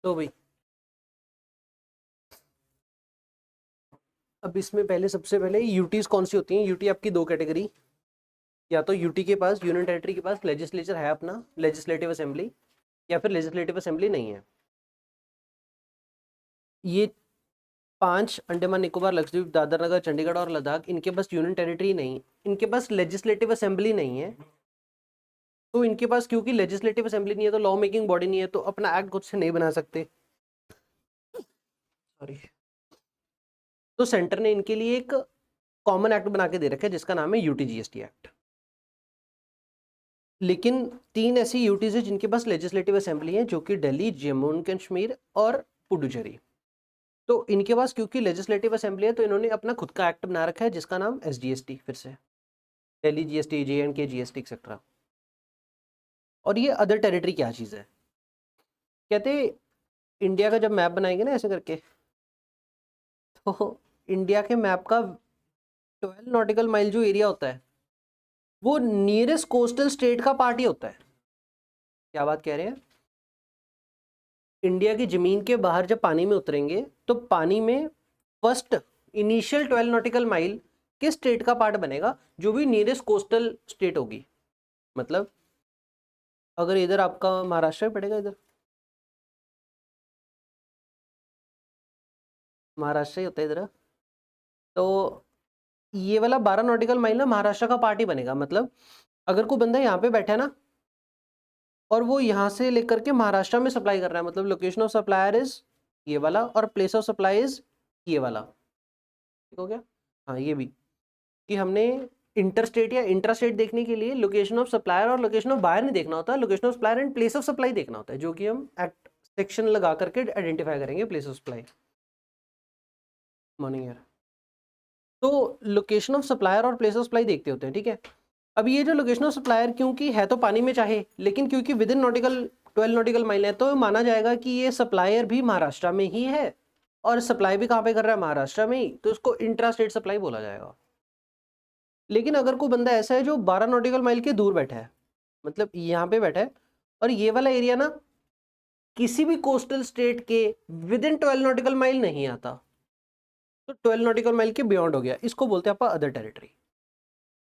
तो भाई अब इसमें पहले सबसे पहले यूटीज कौन सी होती हैं। यूटी आपकी दो कैटेगरी, या तो यूटी के पास, यूनियन टेरिटरी के पास लेजिस्लेचर है अपना, लेजिस्लेटिव असेंबली, या फिर लेजिस्लेटिव असेंबली नहीं है। ये 5 अंडमान निकोबार, लक्षद्वीप, दादर नगर, चंडीगढ़ और लद्दाख, इनके पास यूनियन टेरिटरी नहीं, इनके पास लेजिस्लेटिव असेंबली नहीं है। तो इनके पास क्योंकि लेजिस्लेटिव असेंबली नहीं है तो लॉ मेकिंग बॉडी नहीं है, तो अपना एक्ट खुद से नहीं बना सकते। सॉरी। तो सेंटर ने इनके लिए एक कॉमन एक्ट बना के दे रखा है जिसका नाम है यूटीजीएसटी एक्ट। लेकिन 3 ऐसी यूटीज है जिनके पास लेजिस्लेटिव असेंबली है, जो कि दिल्ली, जम्मू एंड कश्मीर और पुडुचेरी। तो इनके पास क्योंकि लेजिस्लेटिव असेंबली है तो इन्होंने अपना खुद का एक्ट बना रखा है जिसका नाम एसजीएसटी, फिर से Delhi GST, J&K GST etcetera. और ये अदर टेरिटरी क्या चीज़ है, कहते इंडिया का जब मैप बनाएंगे ना ऐसे करके, तो इंडिया के मैप का 12 नॉटिकल माइल जो एरिया होता है वो नियरेस्ट कोस्टल स्टेट का पार्ट ही होता है। क्या बात कह रहे हैं? इंडिया की जमीन के बाहर जब पानी में उतरेंगे तो पानी में फर्स्ट इनिशियल 12 नॉटिकल माइल किस स्टेट का पार्ट बनेगा, जो भी नियरेस्ट कोस्टल स्टेट होगी। मतलब अगर इधर आपका महाराष्ट्र पड़ेगा, इधर महाराष्ट्र ही होता है इधर, तो ये वाला 12 नॉटिकल माइल ना महाराष्ट्र का पार्ट ही बनेगा। मतलब अगर कोई बंदा यहाँ पे बैठा है ना और वो यहाँ से लेकर के महाराष्ट्र में सप्लाई कर रहा है, मतलब लोकेशन ऑफ सप्लायर इज ये वाला और प्लेस ऑफ सप्लाई इज ये वाला, ठीक हो गया। हाँ ये भी कि हमने इंटर स्टेट या इंट्रा स्टेट देखने के लिए लोकेशन ऑफ सप्लायर और लोकेशन ऑफ बायर नहीं देखना होता, location of supplier and place of supply देखना होता है, जो कि हम एक्ट सेक्शन लगा करके आइडेंटिफाई करेंगे प्लेस ऑफ सप्लाई। मॉर्निंग यार। तो लोकेशन ऑफ सप्लायर और प्लेस ऑफ सप्लाई देखते होते हैं, ठीक है। अब ये जो लोकेशन ऑफ सप्लायर क्योंकि है तो पानी में चाहे, लेकिन क्योंकि with in nautical 12 nautical mile है तो माना जाएगा कि ये सप्लायर भी महाराष्ट्र में ही है और सप्लाई भी कहाँ पे कर रहा है, महाराष्ट्र में ही, तो इसको इंट्रा स्टेट सप्लाई बोला जाएगा। लेकिन अगर कोई बंदा ऐसा है जो 12 नॉटिकल माइल के दूर बैठा है, मतलब यहाँ पे बैठा है और ये वाला एरिया ना किसी भी कोस्टल स्टेट के विद इन 12 नॉटिकल माइल नहीं आता, तो 12 नॉटिकल माइल के बियॉन्ड हो गया, इसको बोलते हैं आप अदर टेरिटरी।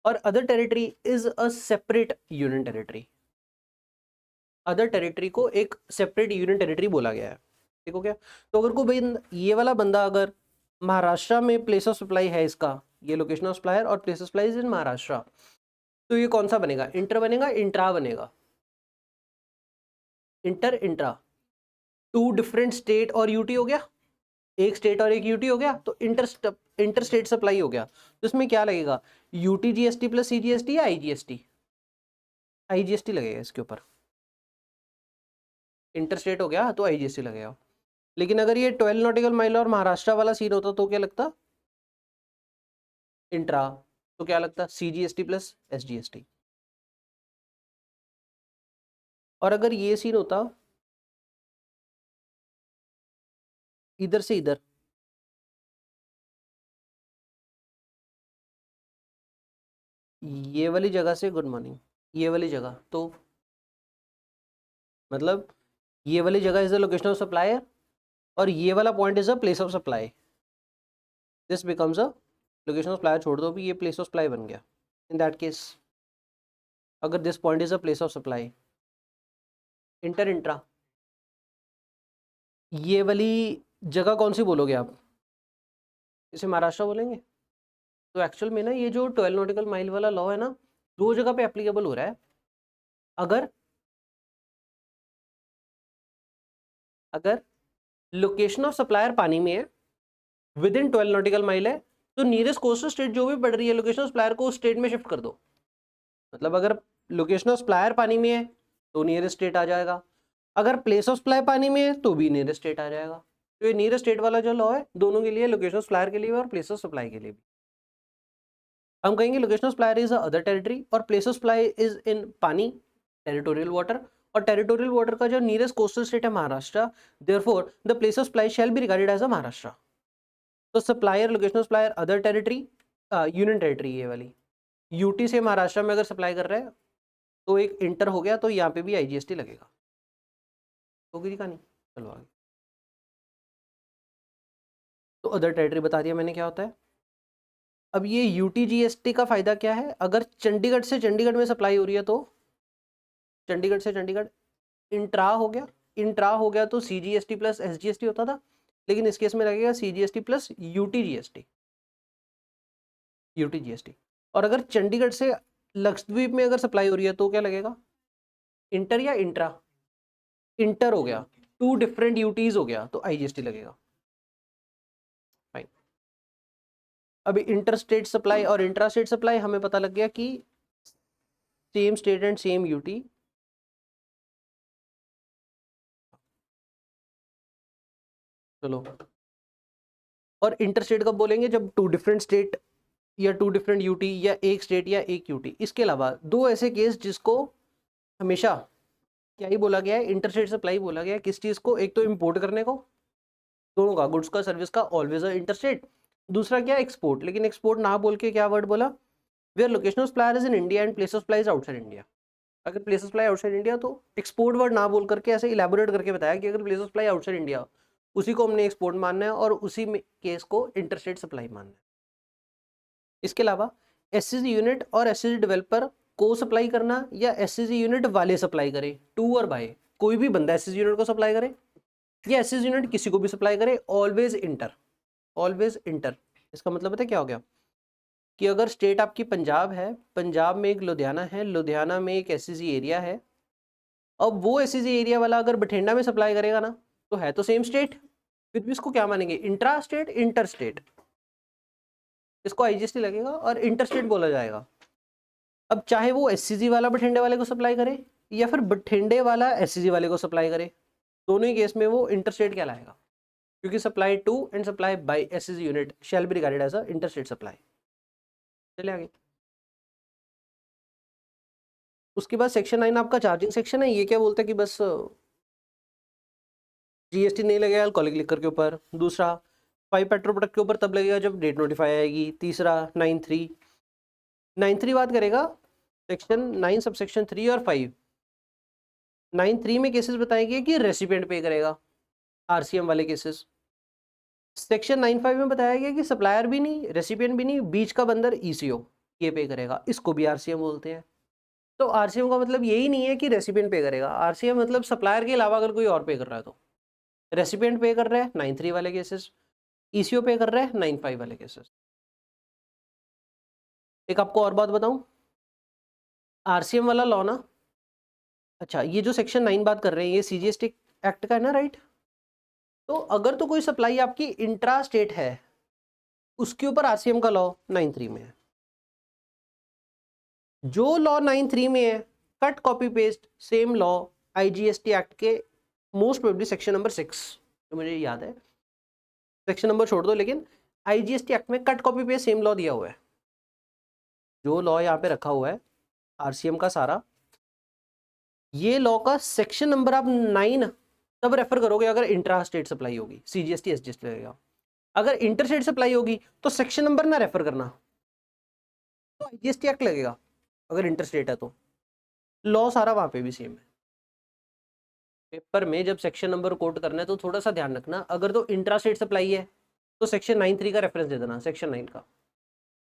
और other territory is a separate union territory. Other territory को एक सेपरेट यूनियन टेरिटरी बोला गया है, ठीक हो गया। तो अगर कोई ये वाला बंदा अगर महाराष्ट्र में प्लेस ऑफ सप्लाई है इसका, ये लोकेशन ऑफ सप्लायर और place of supply is in Maharashtra, तो ये कौन सा बनेगा, इंटर बनेगा, इंट्रा बनेगा, inter intra. Two different state और यूटी हो गया, एक स्टेट और एक यूटी हो गया, तो इंटर स्टेट सप्लाई हो गया। तो इसमें क्या लगेगा, यूटी जीएसटी प्लस सीजीएसटी या आईजीएसटी, आईजीएसटी लगेगा इसके ऊपर। इंटर स्टेट हो गया तो आईजीएसटी लगेगा। लेकिन अगर ये 12 नॉटिकल माइल और महाराष्ट्र वाला सीन होता तो क्या लगता, इंट्रा, तो क्या लगता सीजीएसटी प्लस एसजीएसटी। और अगर ये सीन होता इधर से इधर, ये वाली जगह से, गुड मॉर्निंग, ये वाली जगह, तो मतलब ये वाली जगह is the location of supplier और ये वाला point is a place of supply, this becomes a location of supply, छोड़ दो भी, ये प्लेस ऑफ सप्लाई बन गया। इन दैट केस अगर this point is a place of supply, inter intra, ये वाली जगह कौन सी बोलोगे आप, इसे महाराष्ट्र बोलेंगे। तो एक्चुअल में ना ये जो 12 नॉटिकल माइल वाला लॉ है ना, दो जगह पे एप्लीकेबल हो रहा है। अगर अगर लोकेशन ऑफ सप्लायर पानी में है, विद इन 12 नॉटिकल माइल है, तो नियरेस्ट कोस्टल स्टेट जो भी पड़ रही है लोकेशन ऑफ सप्लायर को उस स्टेट में शिफ्ट कर दो। मतलब अगर लोकेशन ऑफ सप्लायर पानी में है तो नियरेस्ट स्टेट आ जाएगा, अगर प्लेस ऑफ सप्लाई पानी में है तो भी नियरेस्ट स्टेट आ जाएगा। तो ये नियरेस्ट स्टेट वाला जो लॉ है दोनों के लिए, लोकेशन ऑफ सप्लायर के लिए और प्लेस ऑफ सप्लाई के लिए भी। हम कहेंगे location of supplier is other territory और place of supply is in pani, territorial water. और टेरिटोरियल वाटर का जो नियरेस्ट कोस्टल स्टेट है Maharashtra, therefore the place of supply shall be regarded as a Maharashtra. तो supplier, location of supplier other territory, union territory ये वाली। UT से महाराष्ट्र में अगर सप्लाई कर रहे हैं तो एक इंटर हो गया, तो यहाँ पे भी आईजीएसटी लगेगा। होगी कहानी, चलो आगे। तो अदर टेरिटरी बता दिया मैंने क्या होता है। अब ये UTGST का फायदा क्या है, अगर चंडीगढ़ से चंडीगढ़ में सप्लाई हो रही है तो चंडीगढ़ से चंडीगढ़ इंट्रा हो गया, इंट्रा हो गया तो CGST प्लस SGST होता था, लेकिन इस केस में लगेगा CGST प्लस UTGST। और अगर चंडीगढ़ से लक्षद्वीप में अगर सप्लाई हो रही है तो क्या लगेगा, इंटर या इंट्रा, इंटर हो गया, 2 डिफरेंट यूटीज हो गया तो IGST लगेगा। फाइन। अभी इंटर स्टेट सप्लाई और इंट्रा स्टेट सप्लाई हमें पता लग गया कि same state and same UT. चलो, और इंटर स्टेट कब बोलेंगे, जब 2 डिफरेंट स्टेट या 2 डिफरेंट यूटी या एक स्टेट या एक यूटी। इसके अलावा 2 ऐसे केस जिसको हमेशा क्या ही बोला गया है, इंटर स्टेट सप्लाई बोला गया है। किस चीज को, एक तो इंपोर्ट करने को, दोनों का, गुड्स का सर्विस का, ऑलवेज इंटर स्टेट। दूसरा क्या, एक्सपोर्ट, लेकिन एक्सपोर्ट ना बोल के क्या वर्ड बोला, where location of supplier is in India and place of supply is outside India. अगर place of supply outside India तो एक्सपोर्ट वर्ड ना बोल करके ऐसे इलेबोरेट करके बताया कि अगर place of supply outside India, उसी को हमने एक्सपोर्ट मानना है और उसी में केस को इंटरस्टेट सप्लाई मानना है। इसके अलावा SCG यूनिट और SCG डेवलपर को सप्लाई करना या SCG यूनिट वाले सप्लाई करे, टू और बाय, कोई भी बंदा SCG यूनिट को सप्लाई करे या SCG यूनिट किसी को भी सप्लाई करे, ऑलवेज इंटर, ऑलवेज इंटर। इसका मतलब पता है क्या हो गया, कि अगर स्टेट आपकी पंजाब है, पंजाब में एक लुधियाना है, लुधियाना में एक SCG एरिया है, अब वो SCG एरिया वाला अगर बठिंडा में सप्लाई करेगा ना, तो है तो सेम स्टेट, फिर भी इसको क्या मानेंगे, इंट्रा स्टेट, इंटर स्टेट, इसको IGST लगेगा और इंटर स्टेट बोला जाएगा। अब चाहे वो SCG वाला बठिंडे वाले को सप्लाई करे या फिर बठिंडे वाला SCG वाले को सप्लाई करे, दोनों ही केस में वो इंटर स्टेट कहलाएगा, क्योंकि supply to end supply by SCG unit shall be regarded as a inter state supply. चलिए आगे। उसके बाद सेक्शन 9 आपका चार्जिंग सेक्शन है। ये क्या बोलता है कि बस GST नहीं लगेगा अल्कोहलिक लिकर के ऊपर। दूसरा 5 पेट्रोल प्रोडक्ट के ऊपर तब लगेगा जब डेट नोटिफाई आएगी। तीसरा 9(3) बात करेगा सेक्शन 9 सब सेक्शन 3 और 5। 9(3) में केसेस बताएंगे कि रेसिपिएंट पे करेगा, RCM वाले केसेस। सेक्शन 9(5) में बताया गया कि सप्लायर भी नहीं, रेसिपिएंट भी नहीं, बीच का बंदर ECO ये पे करेगा, इसको भी RCM बोलते हैं। तो RCM का मतलब यही नहीं है कि रेसिपिएंट पे करेगा, RCM मतलब सप्लायर के अलावा अगर कोई और पे कर रहा है तो। रेसिपिएंट पे कर रहा है 9(3) वाले केसेस, ECO पे कर रहा है 9(5) वाले केसेस। एक आपको और बात बताऊं, RCM वाला लॉ ना, अच्छा ये जो सेक्शन 9 बात कर रहे हैं ये CGST एक्ट का है ना, राइट। तो अगर तो कोई सप्लाई आपकी इंट्रा स्टेट है, उसके ऊपर RCM का लॉ 9(3) में है। जो लॉ 9(3) में है, cut copy paste same law IGST act के मोस्ट प्रोबेबली सेक्शन नंबर 6, जो मुझे याद है, सेक्शन नंबर छोड़ दो, लेकिन IGST एक्ट में cut copy paste same law दिया हुआ है। जो लॉ यहाँ पे रखा हुआ है RCM का सारा, ये लॉ का सेक्शन नंबर आप 9 तब रेफर करोगे अगर इंट्रा स्टेट सप्लाई होगी, CGST SGST लगेगा। अगर इंटर स्टेट सप्लाई होगी तो सेक्शन नंबर ना रेफर करना, तो IGST एक्ट लगेगा। अगर इंटर स्टेट है तो लॉ सारा वहां पे भी सेम है। पेपर में जब सेक्शन नंबर कोट करना है तो थोड़ा सा ध्यान रखना, अगर तो इंट्रा स्टेट सप्लाई है तो सेक्शन 9(3) का रेफरेंस दे देना, सेक्शन 9 का,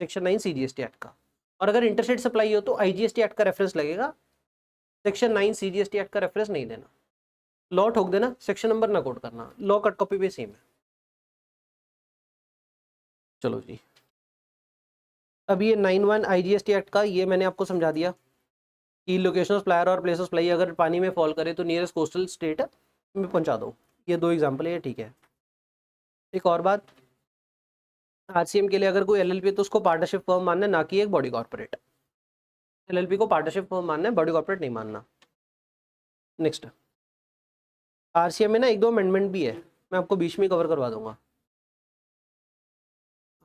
सेक्शन 9 CGST एक्ट का। और अगर इंटर स्टेट सप्लाई हो तो IGST एक्ट का रेफरेंस लगेगा, सेक्शन 9 CGST एक्ट का रेफरेंस नहीं देना। लॉ ठोक देना, सेक्शन नंबर ना कोट करना, लॉ कट कॉपी पे सेम है। चलो जी, अब ये 9(1) IGST एक्ट का ये मैंने आपको समझा दिया कि लोकेशन ऑफ सप्लायर और प्लेस ऑफ सप्लाई अगर पानी में फॉल करे तो नियरेस्ट कोस्टल स्टेट में पहुंचा दो। ये 2 एग्जाम्पल है, ठीक है। एक और बात, RCM के लिए अगर कोई LLP है तो उसको पार्टनरशिप फर्म मानना है, ना कि एक बॉडी कॉर्पोरेट। LLP को पार्टनरशिप फर्म मानना है, बॉडी कॉर्पोरेट नहीं मानना। नेक्स्ट, RCM में ना 1-2 अमेंडमेंट भी है, मैं आपको बीच में कवर करवा दूंगा।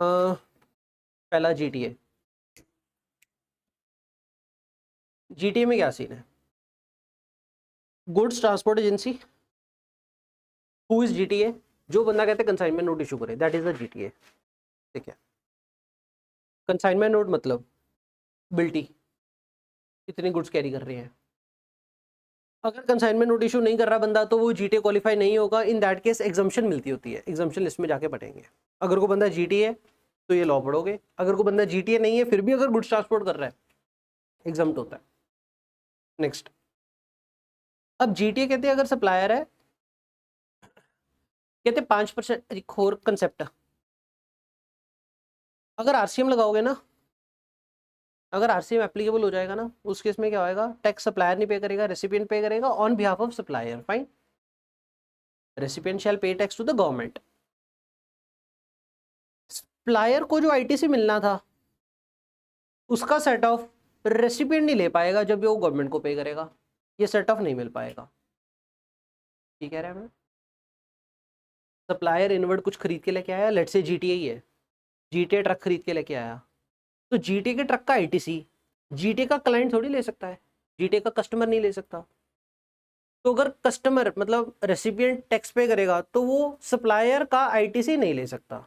पहला GTA में क्या सीन है, goods transport agency, who is GTA, जो बंदा कहते हैं कंसाइनमेंट नोट इशू करे, दैट इज द GTA। ठीक है, कंसाइनमेंट नोट मतलब बिल्टी कितनी गुड्स कैरी कर रहे हैं, अगर कंसाइनमेंट नोट इशू नहीं कर रहा बंदा तो वो जीटीए क्वालिफाई नहीं होगा। इन दैट केस एग्जम्पशन मिलती होती है, एग्जम्पशन लिस्ट में जाके पढ़ेंगे। अगर कोई बंदा जीटीए तो ये लॉ पढ़ोगे, अगर कोई बंदा जीटीए नहीं है फिर भी अगर गुड्स ट्रांसपोर्ट कर रहा है एग्जम्प्ट होता है। नेक्स्ट, अब जीटीए कहते हैं अगर सप्लायर है, कहते हैं 5%। एक और कंसेप्ट, अगर आरसीएम लगाओगे ना, अगर आरसीएम एप्लीकेबल हो जाएगा ना, उस केस में क्या होएगा, टैक्स सप्लायर नहीं पे करेगा, रेसिपिएंट पे करेगा on behalf of supplier. Fine, recipient shall pay tax to the government. Supplier को जो आईटीसी मिलना था उसका सेट ऑफ रेसिपिएंट नहीं ले पाएगा जब वो गवर्नमेंट को पे करेगा, ये सेट ऑफ नहीं मिल पाएगा। ठीक है मैं, सप्लायर इनवर्ड कुछ खरीद के लेके आया, लेट्स से जीटीए ही है, जीटीए ट्रक खरीद के लेके आया, तो जीटीए के ट्रक का आईटीसी जीटीए का क्लाइंट थोड़ी ले सकता है, जीटीए का कस्टमर नहीं ले सकता। तो अगर कस्टमर मतलब रेसिपिएंट टैक्स पे करेगा तो वो सप्लायर का आईटीसी नहीं ले सकता।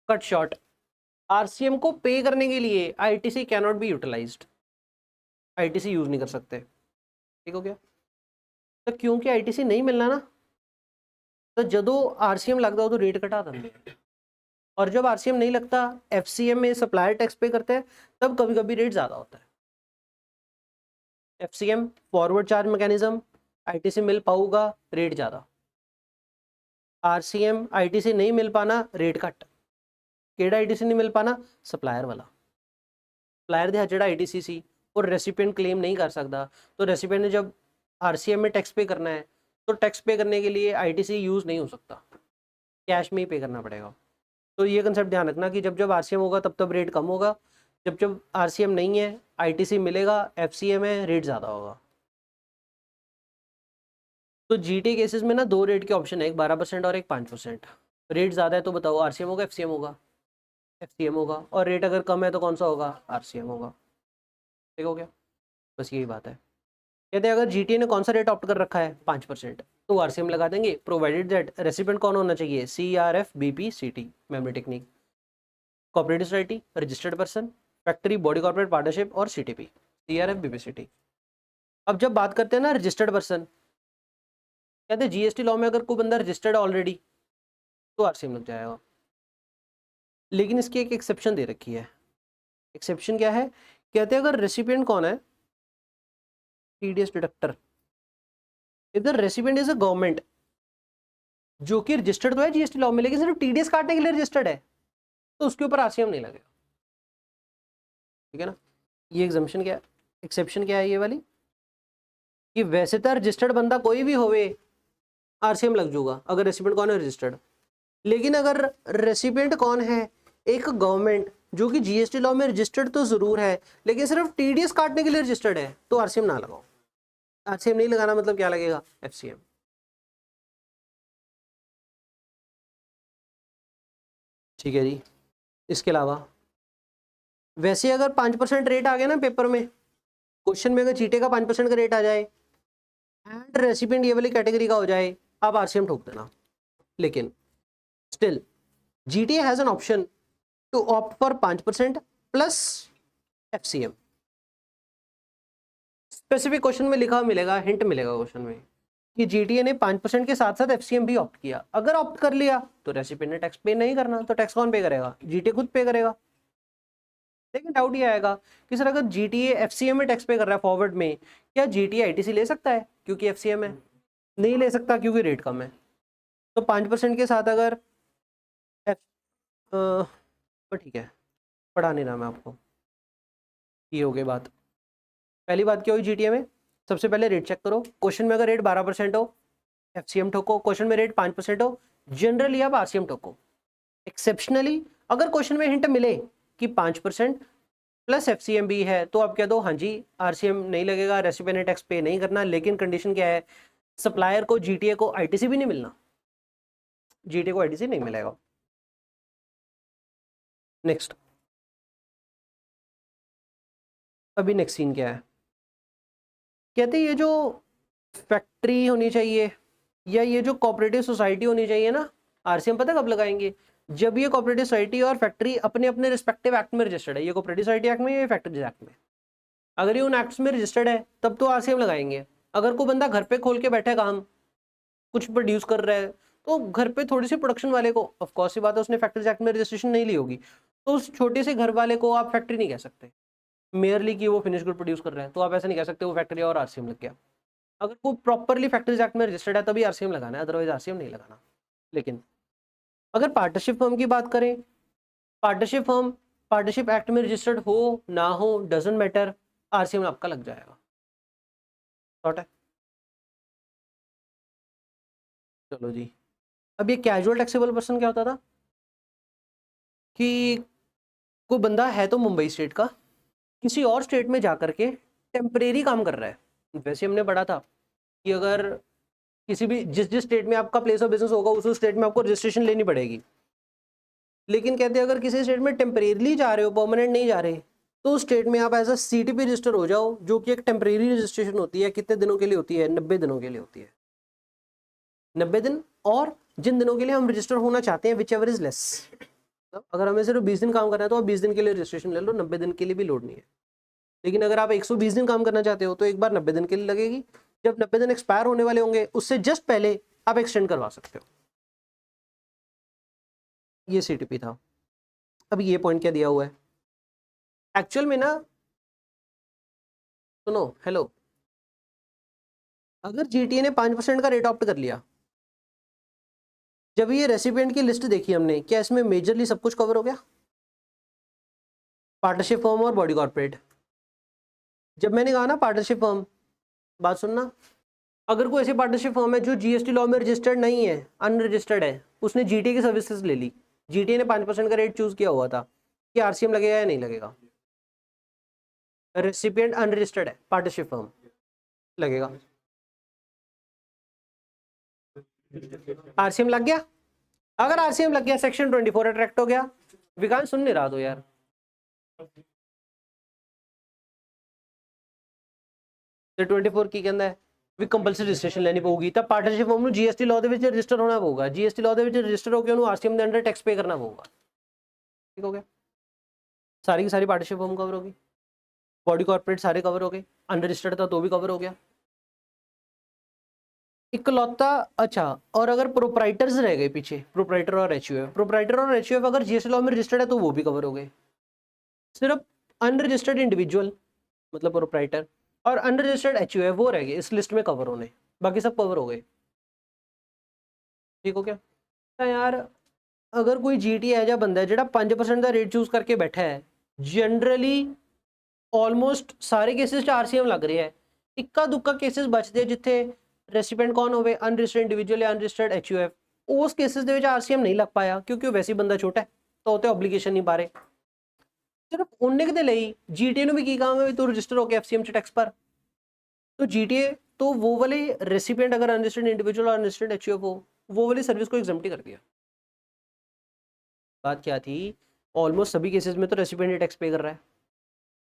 कट शॉर्ट, आरसीएम को पे करने के लिए ITC can not be utilised, ITC use नहीं कर सकते। ठीक हो गया। तो क्योंकि आईटीसी नहीं मिलना ना, तो जदों आरसीएम लगता हो तो रेट घटा देंगे, और जब आरसीएम नहीं लगता एफसीएम में सप्लायर टैक्स पे करते हैं तब कभी कभी रेट ज़्यादा होता है। FCM forward charge mechanism, ITC मिल पाऊगा रेट ज़्यादा, आरसीएम आईटीसी नहीं मिल पाना रेट घट। केड़ा आईटीसी नहीं मिल पाना, सप्लायर वाला, सप्लायर दे जेड़ा आईटीसी सी और रेसिपिएंट क्लेम नहीं कर सकता, तो रेसिपिएंट ने जब आरसीएम में टैक्स पे करना है तो टैक्स पे करने के लिए आईटीसी यूज़ नहीं हो सकता, कैश में ही पे करना पड़ेगा। तो ये कंसेप्ट ध्यान रखना कि जब जब आरसीएम होगा तब तब रेट कम होगा, जब जब आरसीएम नहीं है आईटीसी मिलेगा, एफसीएम है रेट ज़्यादा होगा। तो जीटी केसेस में ना दो रेट के ऑप्शन है, एक 12% और एक 5%। रेट ज़्यादा है तो बताओ आरसीएम होगा एफसीएम होगा, एफसीएम होगा, और रेट अगर कम है तो कौन सा होगा, आरसीएम होगा। ठीक हो गया, बस यही बात है। कहते हैं अगर जीटीए ने कौन सा रेट ऑप्ट कर रखा है 5%, तो आरसीएम लगा देंगे, प्रोवाइडेड दैट रेसिपिएंट कौन होना चाहिए, सीआरएफ बीपी सीटी memory technique, cooperative society, registered person, factory, body corporate partnership और सीटीपी, सीआरएफ बीपी सीटी। अब जब बात करते हैं ना रजिस्टर्ड पर्सन, कहते हैं जीएसटी लॉ में अगर कोई बंदा रजिस्टर्ड ऑलरेडी तो आरसीएम लग जाएगा, लेकिन इसकी एक एक्सेप्शन दे रखी है। एक्सेप्शन क्या है, कहते हैं अगर रेसिपिएंट कौन है, TDS deductor, if the recipient is a government, जो कि रजिस्टर्ड तो है जीएसटी लॉ में लेकिन सिर्फ टीडीएस काटने के लिए रजिस्टर्ड है, तो उसके ऊपर आरसीएम नहीं लगेगा। ठीक है ना, ये एग्जम्पशन क्या है, एक्सेप्शन क्या है ये वाली, कि वैसे तो रजिस्टर्ड बंदा कोई भी होवे आरसीएम लग जाऊगा अगर रेसिपिएंट कौन है, रजिस्टर्ड। लेकिन अगर रेसिपिएंट कौन है, एक गवर्नमेंट जो कि जीएसटी लॉ में रजिस्टर्ड तो जरूर है लेकिन सिर्फ टीडीएस काटने के लिए रजिस्टर्ड है, तो आरसीएम ना लगाओ। आरसीएम नहीं लगाना मतलब क्या लगेगा, एफसीएम। ठीक है जी। इसके अलावा वैसे अगर 5% रेट आ गया ना पेपर में, क्वेश्चन में अगर जीटे का 5% का रेट आ जाए एंड रेसिपिएंट ये वाली कैटेगरी का हो जाए, आप आरसीएम ठोक देना। लेकिन still GTA has an option to opt for 5% plus FCM. Specific question में लिखा मिलेगा, हिंट मिलेगा क्वेश्चन में कि जीटीए ने 5% के साथ साथ एफसीएम भी ऑप्ट किया। अगर ऑप्ट कर लिया तो रेसिपिएंट ने टैक्स पे नहीं करना, तो टैक्स कौन पे करेगा, जीटीए खुद पे करेगा। लेकिन डाउट ये आएगा कि सर अगर जीटीए एफसीएम में टैक्स पे कर रहा है फॉरवर्ड में, क्या जीटीए आईटीसी ले सकता है क्योंकि एफसीएम है, नहीं ले सकता क्योंकि रेट कम है। तो 5% के साथ अगर तो ठीक है, पढ़ा नहीं रहा मैं आपको, ये हो गई बात। पहली बात क्या हुई जीटीए में, सबसे पहले रेट चेक करो, क्वेश्चन में अगर रेट 12% हो एफसीएम ठोको, क्वेश्चन में रेट 5% हो जनरली आप आरसीएम ठोको। एक्सेप्शनली अगर क्वेश्चन में हिंट मिले कि 5% प्लस एफसीएम भी है तो आप कह दो हाँ जी आरसीएम नहीं लगेगा, रेसिपिएंट ने टैक्स पे नहीं करना। लेकिन कंडीशन क्या है, सप्लायर को जीटीए को आईटीसी भी नहीं मिलना, जीटीए को आईटीसी नहीं मिलेगा। नेक्स्ट, अभी नेक्स्ट सीन क्या है, कहते हैं ये जो फैक्ट्री होनी चाहिए या ये जो कोऑपरेटिव सोसाइटी होनी चाहिए ना, आरसीएम पता कब लगाएंगे, जब ये कोऑपरेटिव सोसाइटी और फैक्ट्री अपने अपने रिस्पेक्टिव एक्ट में रजिस्टर्ड है। ये कोऑपरेटिव सोसाइटी एक्ट में, ये फैक्ट्री एक्ट में, अगर ये उन एक्ट्स में रजिस्टर्ड है तब तो आरसीएम लगाएंगे। अगर कोई बंदा घर पे खोल के बैठा है काम, कुछ प्रोड्यूस कर रहा है, तो घर पे थोड़ी सी प्रोडक्शन वाले को, ऑफ कोर्स सी बात है, उसने फैक्ट्रीज एक्ट में रजिस्ट्रेशन नहीं ली होगी, तो उस छोटे से घर वाले को आप फैक्ट्री नहीं कह सकते मेयरली कि वो फिनिश गुड प्रोड्यूस कर रहा है, तो आप ऐसा नहीं कह सकते वो फैक्ट्री और आरसीएम लग गया। अगर वो प्रॉपरली फैक्ट्रीज एक्ट में रजिस्टर्ड है तभी आरसीएम लगाना है, अदरवाइज आरसीएम नहीं लगाना। लेकिन अगर पार्टनरशिप फर्म की बात करें, पार्टनरशिप फर्म पार्टनरशिप एक्ट में रजिस्टर्ड हो ना हो डजेंट मैटर, आरसीएम आपका लग जाएगा। शॉर्ट है। चलो जी, अब ये कैजुअल टैक्सेबल पर्सन क्या होता था कि कोई बंदा है तो मुंबई स्टेट का, किसी और स्टेट में जाकर के टेम्परेरी काम कर रहा है। वैसे हमने पढ़ा था कि अगर किसी भी जिस जिस स्टेट में आपका प्लेस ऑफ बिजनेस होगा उस स्टेट में आपको रजिस्ट्रेशन लेनी पड़ेगी, लेकिन कहते हैं अगर किसी स्टेट में टेम्परेरीली जा रहे हो, परमानेंट नहीं जा रहे, तो उस स्टेट में आप एज अ सीटीपी रजिस्टर हो जाओ, जो कि एक टेम्परेरी रजिस्ट्रेशन होती है। कितने दिनों के लिए होती है? 90 दिनों के लिए होती है। 90 दिन, और जिन दिनों के लिए हम रजिस्टर होना चाहते हैं विच एवर इज लेस। अगर हमें सिर्फ 20 दिन काम करना है तो आप 20 दिन के लिए रजिस्ट्रेशन ले लो, 90 दिन के लिए भी लोड नहीं है। लेकिन अगर आप 120 दिन काम करना चाहते हो तो एक बार 90 दिन के लिए लगेगी, जब 90 दिन एक्सपायर होने वाले होंगे उससे जस्ट पहले आप एक्सटेंड करवा सकते हो। ये सीटीपी था। अब ये पॉइंट क्या दिया हुआ है एक्चुअल में ना, सुनो, हेलो, अगर जीटीए ने 5% का रेट ऑप्ट कर लिया, जब ये रेसिपिएंट की लिस्ट देखी हमने, क्या इसमें मेजरली सब कुछ कवर हो गया? पार्टनरशिप फर्म और बॉडी कॉर्पोरेट। जब मैंने कहा ना पार्टनरशिप फर्म, बात सुनना, अगर कोई ऐसी पार्टनरशिप फर्म है जो जीएसटी लॉ में रजिस्टर्ड नहीं है, अनरजिस्टर्ड है, उसने जीटीए की सर्विसेज ले ली, जीटीए ने 5% का रेट चूज किया हुआ था, कि आरसीएम लगेगा या नहीं लगेगा? रेसिपिएंट अनरजिस्टर्ड है, पार्टनरशिप फर्म, लगेगा। आरसीएम लग गया। अगर आरसीएम लग गया, सेक्शन 24 अट्रैक्ट हो गया। विकास सुन नहीं रहा तो यार, ਤੇ 24 ਕੀ ਕਹਿੰਦਾ ਹੈ ਵੀ ਕੰਪਲਸਰੀ ਰਜਿਸਟ੍ਰੇਸ਼ਨ ਲੈਣੀ ਪਊਗੀ, ਤਾਂ ਪਾਰਟਨਰਸ਼ਿਪ ਫਰਮ ਨੂੰ ਜੀਐਸਟੀ ਲਾਅ ਦੇ ਵਿੱਚ ਰਜਿਸਟਰ ਹੋਣਾ ਪਊਗਾ, ਜੀਐਸਟੀ ਲਾਅ ਦੇ ਵਿੱਚ ਰਜਿਸਟਰ ਹੋ ਕੇ ਉਹਨੂੰ ਆਰਸੀਐਮ ਦੇ ਅੰਡਰ टैक्स पे करना पड़ेगा। ठीक हो गया, सारी की सारी पार्टनरशिप फर्म कवर होगी, बॉडी कॉर्पोरेट सारे कवर हो गए, अनरजिस्टर्ड था तो भी कवर हो गया इकलौता। अच्छा, और अगर प्रोप्राइटर्स रह गए पीछे, प्रोप्राइटर और एचयूएफ, प्रोप्राइटर और एचयूएफ अगर जीएसटी लॉ में रजिस्टर्ड है तो वो भी कवर हो गए। सिर्फ अनरजिस्टर्ड इंडिविजुअल मतलब प्रोप्राइटर और अनरजिस्टर्ड एचयूएफ वो रह गए इस लिस्ट में कवर होने, बाकी सब कवर हो गए। ठीक हो क्या? यार अगर कोई जीटी है ਜਾਂ ਬੰਦਾ ਜਿਹੜਾ 5% ਦਾ ਰੇਟ ਚੂਜ਼ ਕਰਕੇ ਬੈਠਾ ਹੈ, ਜਨਰਲੀ ਆਲਮੋਸਟ ਸਾਰੇ ਕੇਸਿਸ 'ਚ ਆਰਸੀਐਮ ਲੱਗ ਰਿਹਾ ਹੈ। ਇੱਕਾ ਦੁੱਕਾ ਕੇਸਿਸ ਬਚਦੇ ਜਿੱਥੇ ਰੈਸਿਪੀਐਂਟ ਕੌਣ ਹੋਵੇ, ਅਨਰਜਿਸਟਰਡ ਇੰਡੀਵਿਜੂਅਲ ਜਾਂ ਅਨਰਜਿਸਟਰਡ ਐਚਯੂਐਫ, ਉਸ ਕੇਸਿਸ ਦੇ ਵਿੱਚ ਆਰਸੀਐਮ ਨਹੀਂ ਲੱਗ ਪਾਇਆ ਕਿਉਂਕਿ ਉਹ ਵੈਸੇ ਬੰਦਾ ਛੋਟਾ ਹੈ, ਤਾਂ ਉਹ ਤੇ ਆਬਲੀਗੇਸ਼ਨ ਨਹੀਂ ਪਾ ਰਹੇ। ਸਿਰਫ ਉਹਨੇ ਦੇ ਲਈ जीटीए ਨੂੰ ਵੀ ਕੀ ਕਹਾਂਗੇ ਵੀ ਤੂੰ ਰਜਿਸਟਰ ਹੋ ਕੇ एफसीएम 'ਚ टैक्स पर, तो जीटीए तो वो वाले रेसिपिएंट अगर अनरजिस्टर्ड इंडिविजुअल और अनरजिस्टर्ड एचयूएफ हो, वो वाली सर्विस को एग्जम्प्ट ही कर दिया। बात क्या थी, ऑलमोस्ट सभी केसेस में तो रेसिपिएंट टैक्स पे कर रहा है।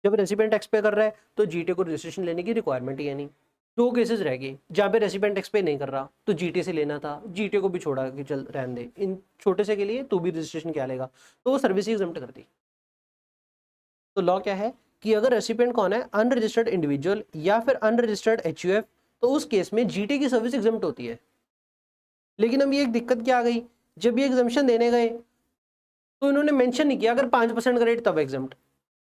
जब रेसिपिएंट टैक्स पे कर रहा है तो जीटीए को रजिस्ट्रेशन लेने की रिक्वायरमेंट ही है नहीं। दो केसेस रह गए जहाँ पे रेसिपिएंट टैक्स पे नहीं कर रहा, तो जीटीए से लेना था, जीटीए को भी छोड़ा कि चल रहने दे, इन छोटे से के लिए तू भी रजिस्ट्रेशन क्या लेगा, तो वो सर्विस ही एग्जम्प्ट कर दी। तो लॉ क्या है कि अगर रेसिपिएंट कौन है, अनरजिस्टर्ड इंडिविजुअल या फिर अनरजिस्टर्ड एचयूएफ, तो उस केस में जीटीए की सर्विस एग्जम्प्ट होती है। लेकिन अब ये एक दिक्कत क्या आ गई, जब ये एग्जम्पशन देने गए तो इन्होंने मेंशन नहीं किया अगर 5% का रेट तब एग्जम्प्ट,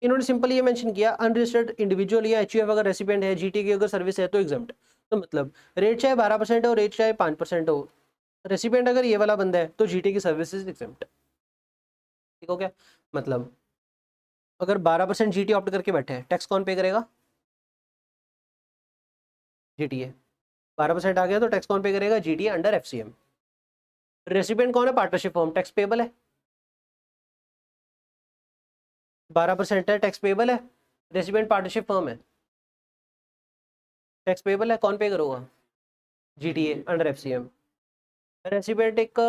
इन्होंने सिंपल ये मेंशन किया अनरजिस्टर्ड इंडिविजुअल या एचयूएफ अगर रेसिपिएंट है, जीटी की अगर सर्विस है तो एग्जम्प्ट। तो मतलब रेट चाहे 12% हो, रेट चाहे 5% हो, रेसिपिएंट अगर ये वाला बंदा है तो जीटी की सर्विस इज एग्जम्प्ट। ठीक हो गया? मतलब अगर 12% जीटी ऑप्ट करके बैठे हैं, टैक्स कौन पे करेगा? जीटीए। 12% आ गया तो टैक्स कौन पे करेगा? GTA under FCM. रेसिपिएंट कौन है? पार्टनरशिप फर्म, टैक्स पेबल है, 12% है, टैक्स पेबल है। रेसिपिएंट पार्टनरशिप फर्म है, टैक्स पेबल है, कौन पे करोगा? GTA under FCM. रेसिपिएंट एक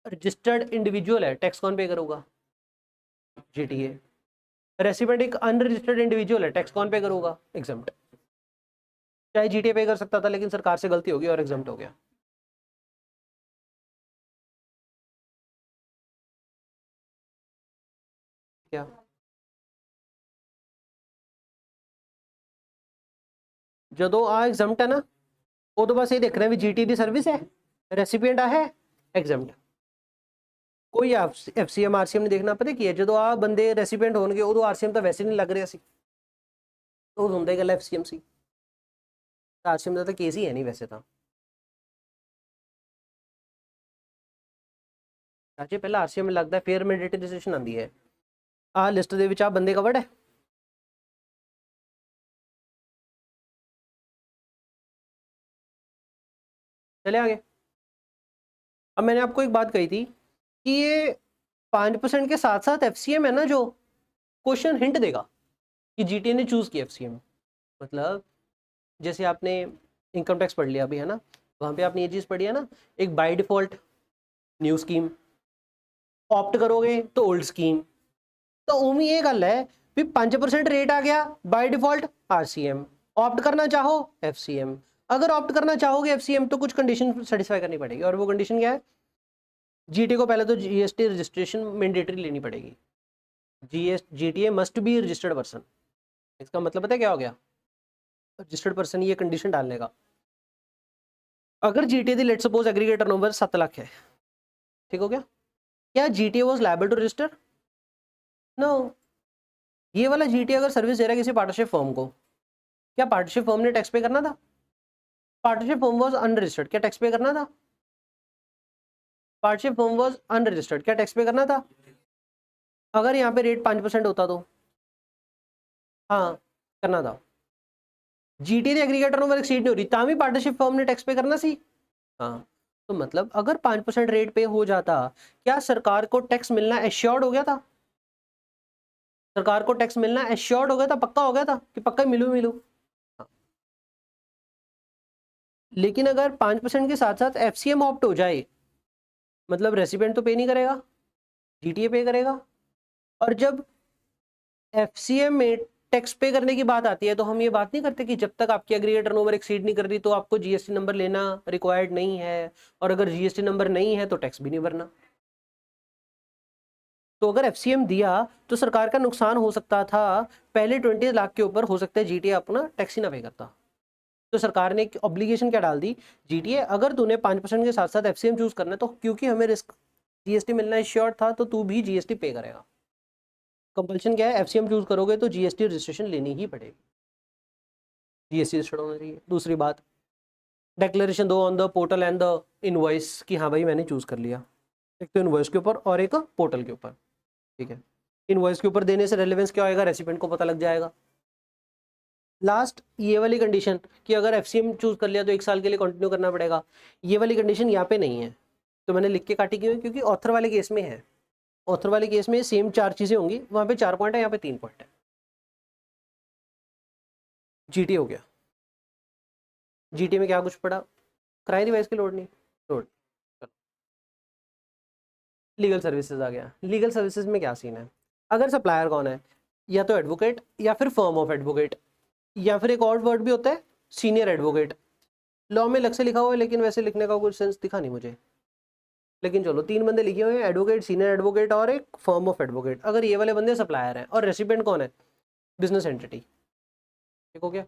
रजिस्टर्ड इंडिविजुअल है, टैक्स कौन पे करोगा? जीटीए। रेसिपिएंट एक अनरजिस्टर्ड इंडिविजुअल है, टैक्स कौन पे करोगा? एग्जम्प्ट। चाहे जीटीए पे कर सकता था लेकिन सरकार से गलती होगी और एग्जम्प्ट हो गया। क्या ਜਦੋਂ ਆ ਐਗਜ਼ੈਂਪਟ ਹੈ ਨਾ ਉਦੋਂ ਬਸ ਇਹ ਦੇਖਣਾ ਵੀ ਜੀਟੀ ਦੀ ਸਰਵਿਸ ਹੈ, ਰੈਸੀਪੀਐਂਟ ਆ ਹੈ ਐਗਜ਼ੈਂਪਟ, ਕੋਈ ਐਫਸੀਐਮ ਆਰਸੀਐਮ ਨਹੀਂ ਦੇਖਣਾ। ਪਤਾ ਕੀ ਹੈ, ਜਦੋਂ ਆ ਬੰਦੇ ਰੈਸੀਪੀਐਂਟ ਹੋਣਗੇ ਉਦੋਂ ਆਰਸੀਐਮ ਤਾਂ ਵੈਸੇ ਨਹੀਂ ਲੱਗ ਰਿਹਾ ਸੀ, ਉਹ ਹੁੰਦਾ ਹੀ ਗੱਲ ਐਫਸੀਐਮ ਸੀ, ਆਰਸੀਐਮ ਦਾ ਤਾਂ ਕੇਸ ਹੀ ਹੈ ਨਹੀਂ ਵੈਸੇ ਤਾਂ। ਰਾਜੇ ਪਹਿਲਾਂ ਆਰਸੀਐਮ ਲੱਗਦਾ ਫਿਰ ਮੈਂਡੇਟਰੀ ਰਜਿਸਟ੍ਰੇਸ਼ਨ ਆਉਂਦੀ ਹੈ। ਆ ਲਿਸਟ ਦੇ ਵਿੱਚ ਆ ਬੰਦੇ ਕਵਰਡ ਹੈ। चले आगे। अब मैंने आपको एक बात कही थी कि ये 5% के साथ साथ एफसीएम है ना, जो क्वेश्चन हिंट देगा कि जीटीए ने चूज किया एफसीएम। मतलब जैसे आपने इनकम टैक्स पढ़ लिया अभी है ना, वहां पे आपने ये चीज पढ़ी है ना, एक by default new scheme, opt करोगे तो ओल्ड स्कीम। तो उम्मीद ये गल है भी 5% रेट आ गया बाय डिफॉल्ट आरसीएम, ऑप्ट करना चाहो एफसीएम। अगर ऑप्ट करना चाहोगे एफसीएम तो कुछ कंडीशन सेटिस्फाई करनी पड़ेगी, और वो कंडीशन क्या है, जीटी को पहले तो जीएसटी रजिस्ट्रेशन मैंडेटरी लेनी पड़ेगी। GTA must be registered person. इसका मतलब पता है क्या हो गया, रजिस्टर्ड पर्सन ये कंडीशन डालने का। अगर GTA the let suppose aggregate turnover 7 lakh है, ठीक हो गया, क्या GTA was liable to register? No. ये वाला जीटीए अगर सर्विस दे रहा है किसी पार्टनरशिप फर्म को, क्या पार्टनरशिप फर्म ने टैक्स पे करना था? पार्टनरशिप फर्म वाज अनरजिस्टर्ड, क्या टैक्स पे करना था? पार्टनरशिप फर्म वाज अनरजिस्टर्ड, क्या टैक्स पे करना था? अगर यहाँ पे रेट 5% होता तो हाँ करना था। जीटी दी एग्रीगेट टर्नओवर एक्सीड नहीं हो रही, तामी पार्टनरशिप फर्म ने टैक्स पे करना सी। हाँ, तो मतलब अगर 5% रेट पे हो जाता, क्या सरकार को टैक्स मिलना एश्योर्ड हो गया था? सरकार को टैक्स मिलना एश्योर्ड हो गया था, पक्का हो गया था कि पक्का मिलू। हाँ। लेकिन अगर 5% के साथ साथ एफसीएम ऑप्ट हो जाए, मतलब रेसिडेंट तो पे नहीं करेगा, जीटीए पे करेगा। और जब एफसीएम में टैक्स पे करने की बात आती है तो हम ये बात नहीं करते कि जब तक आपकी एग्रीगेट टर्नओवर एक्सीड नहीं कर रही तो आपको जीएसटी नंबर लेना रिक्वायर्ड नहीं है, और अगर जीएसटी नंबर नहीं है तो टैक्स भी नहीं भरना। तो अगर एफसीएम दिया तो सरकार का नुकसान हो सकता था, पहले 20 लाख के ऊपर हो सकता है जीटीए अपना टैक्स ही ना पे करता। तो सरकार ने एक ऑब्लिगेशन क्या डाल दी, जीटीए अगर तूने 5% के साथ साथ एफसीएम चूज करना है तो क्योंकि हमें रिस्क जीएसटी मिलना श्योर था तो तू भी जीएसटी पे करेगा। कंपल्शन क्या है, एफसीएम चूज करोगे तो जीएसटी रजिस्ट्रेशन लेनी ही पड़ेगी, जीएसटी रजिस्टर्ड होना चाहिए। दूसरी बात, डिक्लेरेशन दो on the portal and the invoice कि हाँ भाई मैंने चूज कर लिया, एक तो इनवॉइस के ऊपर और एक पोर्टल के ऊपर, ठीक है। इनवॉइस के ऊपर देने से रेलेवेंस क्या होएगा, रेसिपिएंट को पता लग जाएगा। लास्ट ये वाली कंडीशन कि अगर एफसीएम चूज कर लिया तो 1 साल के लिए कंटिन्यू करना पड़ेगा, ये वाली कंडीशन यहाँ पे नहीं है, तो मैंने लिख के काटी क्यों, क्योंकि ऑथर वाले केस में है। ऑथर वाले केस में सेम 4 चीजें होंगी, वहां पे 4 पॉइंट है, यहाँ पे 3 पॉइंट है। जीटी हो गया, जीटी में क्या कुछ पड़ा, किराए डिवाइस की लोड नहीं, लोड। लीगल सर्विसेज आ गया। लीगल सर्विसेज में क्या सीन है, अगर सप्लायर कौन है, या तो एडवोकेट या फिर फर्म ऑफ एडवोकेट, या फिर एक और वर्ड भी होता है सीनियर एडवोकेट। लॉ में अलग से लिखा हुआ है लेकिन वैसे लिखने का कोई सेंस दिखा नहीं मुझे, लेकिन चलो 3 बंदे लिखे हुए हैं, एडवोकेट, सीनियर एडवोकेट और एक फर्म ऑफ एडवोकेट। अगर ये वाले बंदे सप्लायर हैं और रेसिपिएंट कौन है, बिजनेस एंटिटी, ठीक हो गया।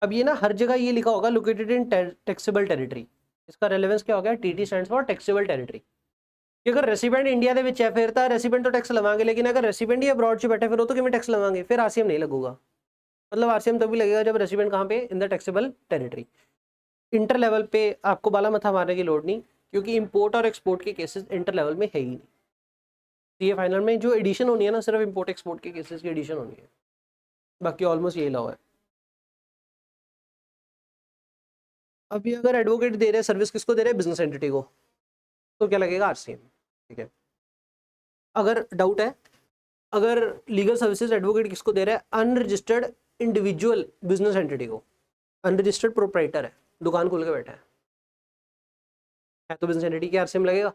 अब ये ना हर जगह ये लिखा होगा लोकेटेड इन टैक्सेबल टेरिटरी, इसका रेलेवेंस क्या हो गया, TT stands for taxable territory. कि अगर रेसिडेंट इंडिया ਦੇ ਵਿੱਚ ਹੈ ਫਿਰ ਤਾਂ रेसिडेंट तो टैक्स लवांगे, लेकिन अगर रेसिडेंट ही अब्रॉड से बैठे फिर वो तो किमें टैक्स लवांगे, फिर आरसीएम नहीं लगूगा। मतलब आरसीएम तभी लगेगा जब रेसिडेंट कहाँ पे, in the taxable territory. Inter level पे आपको बाला मथा मारने की लोड नहीं, क्योंकि इंपोर्ट और एक्सपोर्ट के केसेस इंटर लेवल में है ही नहीं। तो ये फाइनल में जो एडिशन होनी है ना, सिर्फ इंपोर्ट एक्सपोर्ट के केसेस की एडिशन होनी है, बाकी ऑलमोस्ट यही लॉ है। अभी अगर एडवोकेट दे रहे हैं सर्विस, किसको दे रहे हैं, बिजनेस एंटिटी को, तो क्या लगेगा, आरसीएम, ठीक है। अगर डाउट है, अगर लीगल सर्विसेज एडवोकेट किसको दे रहा है, अनरजिस्टर्ड इंडिविजुअल बिजनेस एंटिटी को, अनरजिस्टर्ड प्रोप्राइटर है, दुकान खोल के बैठा है तो बिजनेस एंटिटी की आरसीएम लगेगा,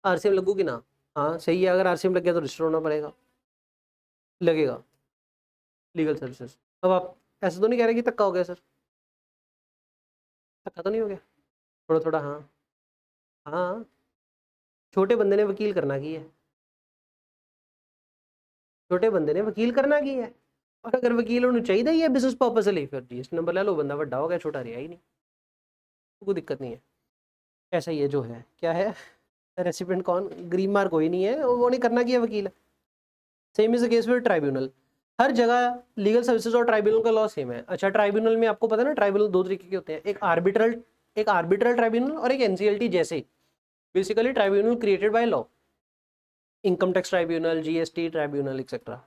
आरसीएम लगू कि ना, हाँ सही है। अगर आरसीएम लग गया तो रजिस्टर होना पड़ेगा, लगेगा लीगल सर्विसेज। अब आप ऐसा तो नहीं कह रहे कि धक्का हो गया सर, धक्का तो नहीं हो गया, थोड़ा थोड़ा हाँ हाँ, छोटे बंदे ने वकील करना की है, छोटे बंदे ने वकील करना की है, और अगर वकील उन्हें चाहिए ही है बिजनेस पर्पज से ले, फिर जीएसटी नंबर ले लो, बंदा बड़ा हो गया, छोटा रहा ही नहीं, कोई दिक्कत नहीं है। ऐसा ये जो है क्या है, रेसिपिएंट कौन, ग्रीन मार्क कोई नहीं है, वो नहीं करना किया वकील। Same is the case with tribunal, हर जगह लीगल सर्विसेज और ट्राइब्यूनल का लॉ सेम है। अच्छा, ट्राइब्यूनल में आपको पता है ना, ट्राइब्यूनल दो तरीके के होते हैं, एक आर्बिट्रल ट्राइब्यूनल और एक एनसीएलटी जैसे। Basically tribunal created by law, income tax tribunal, GST tribunal etcetera.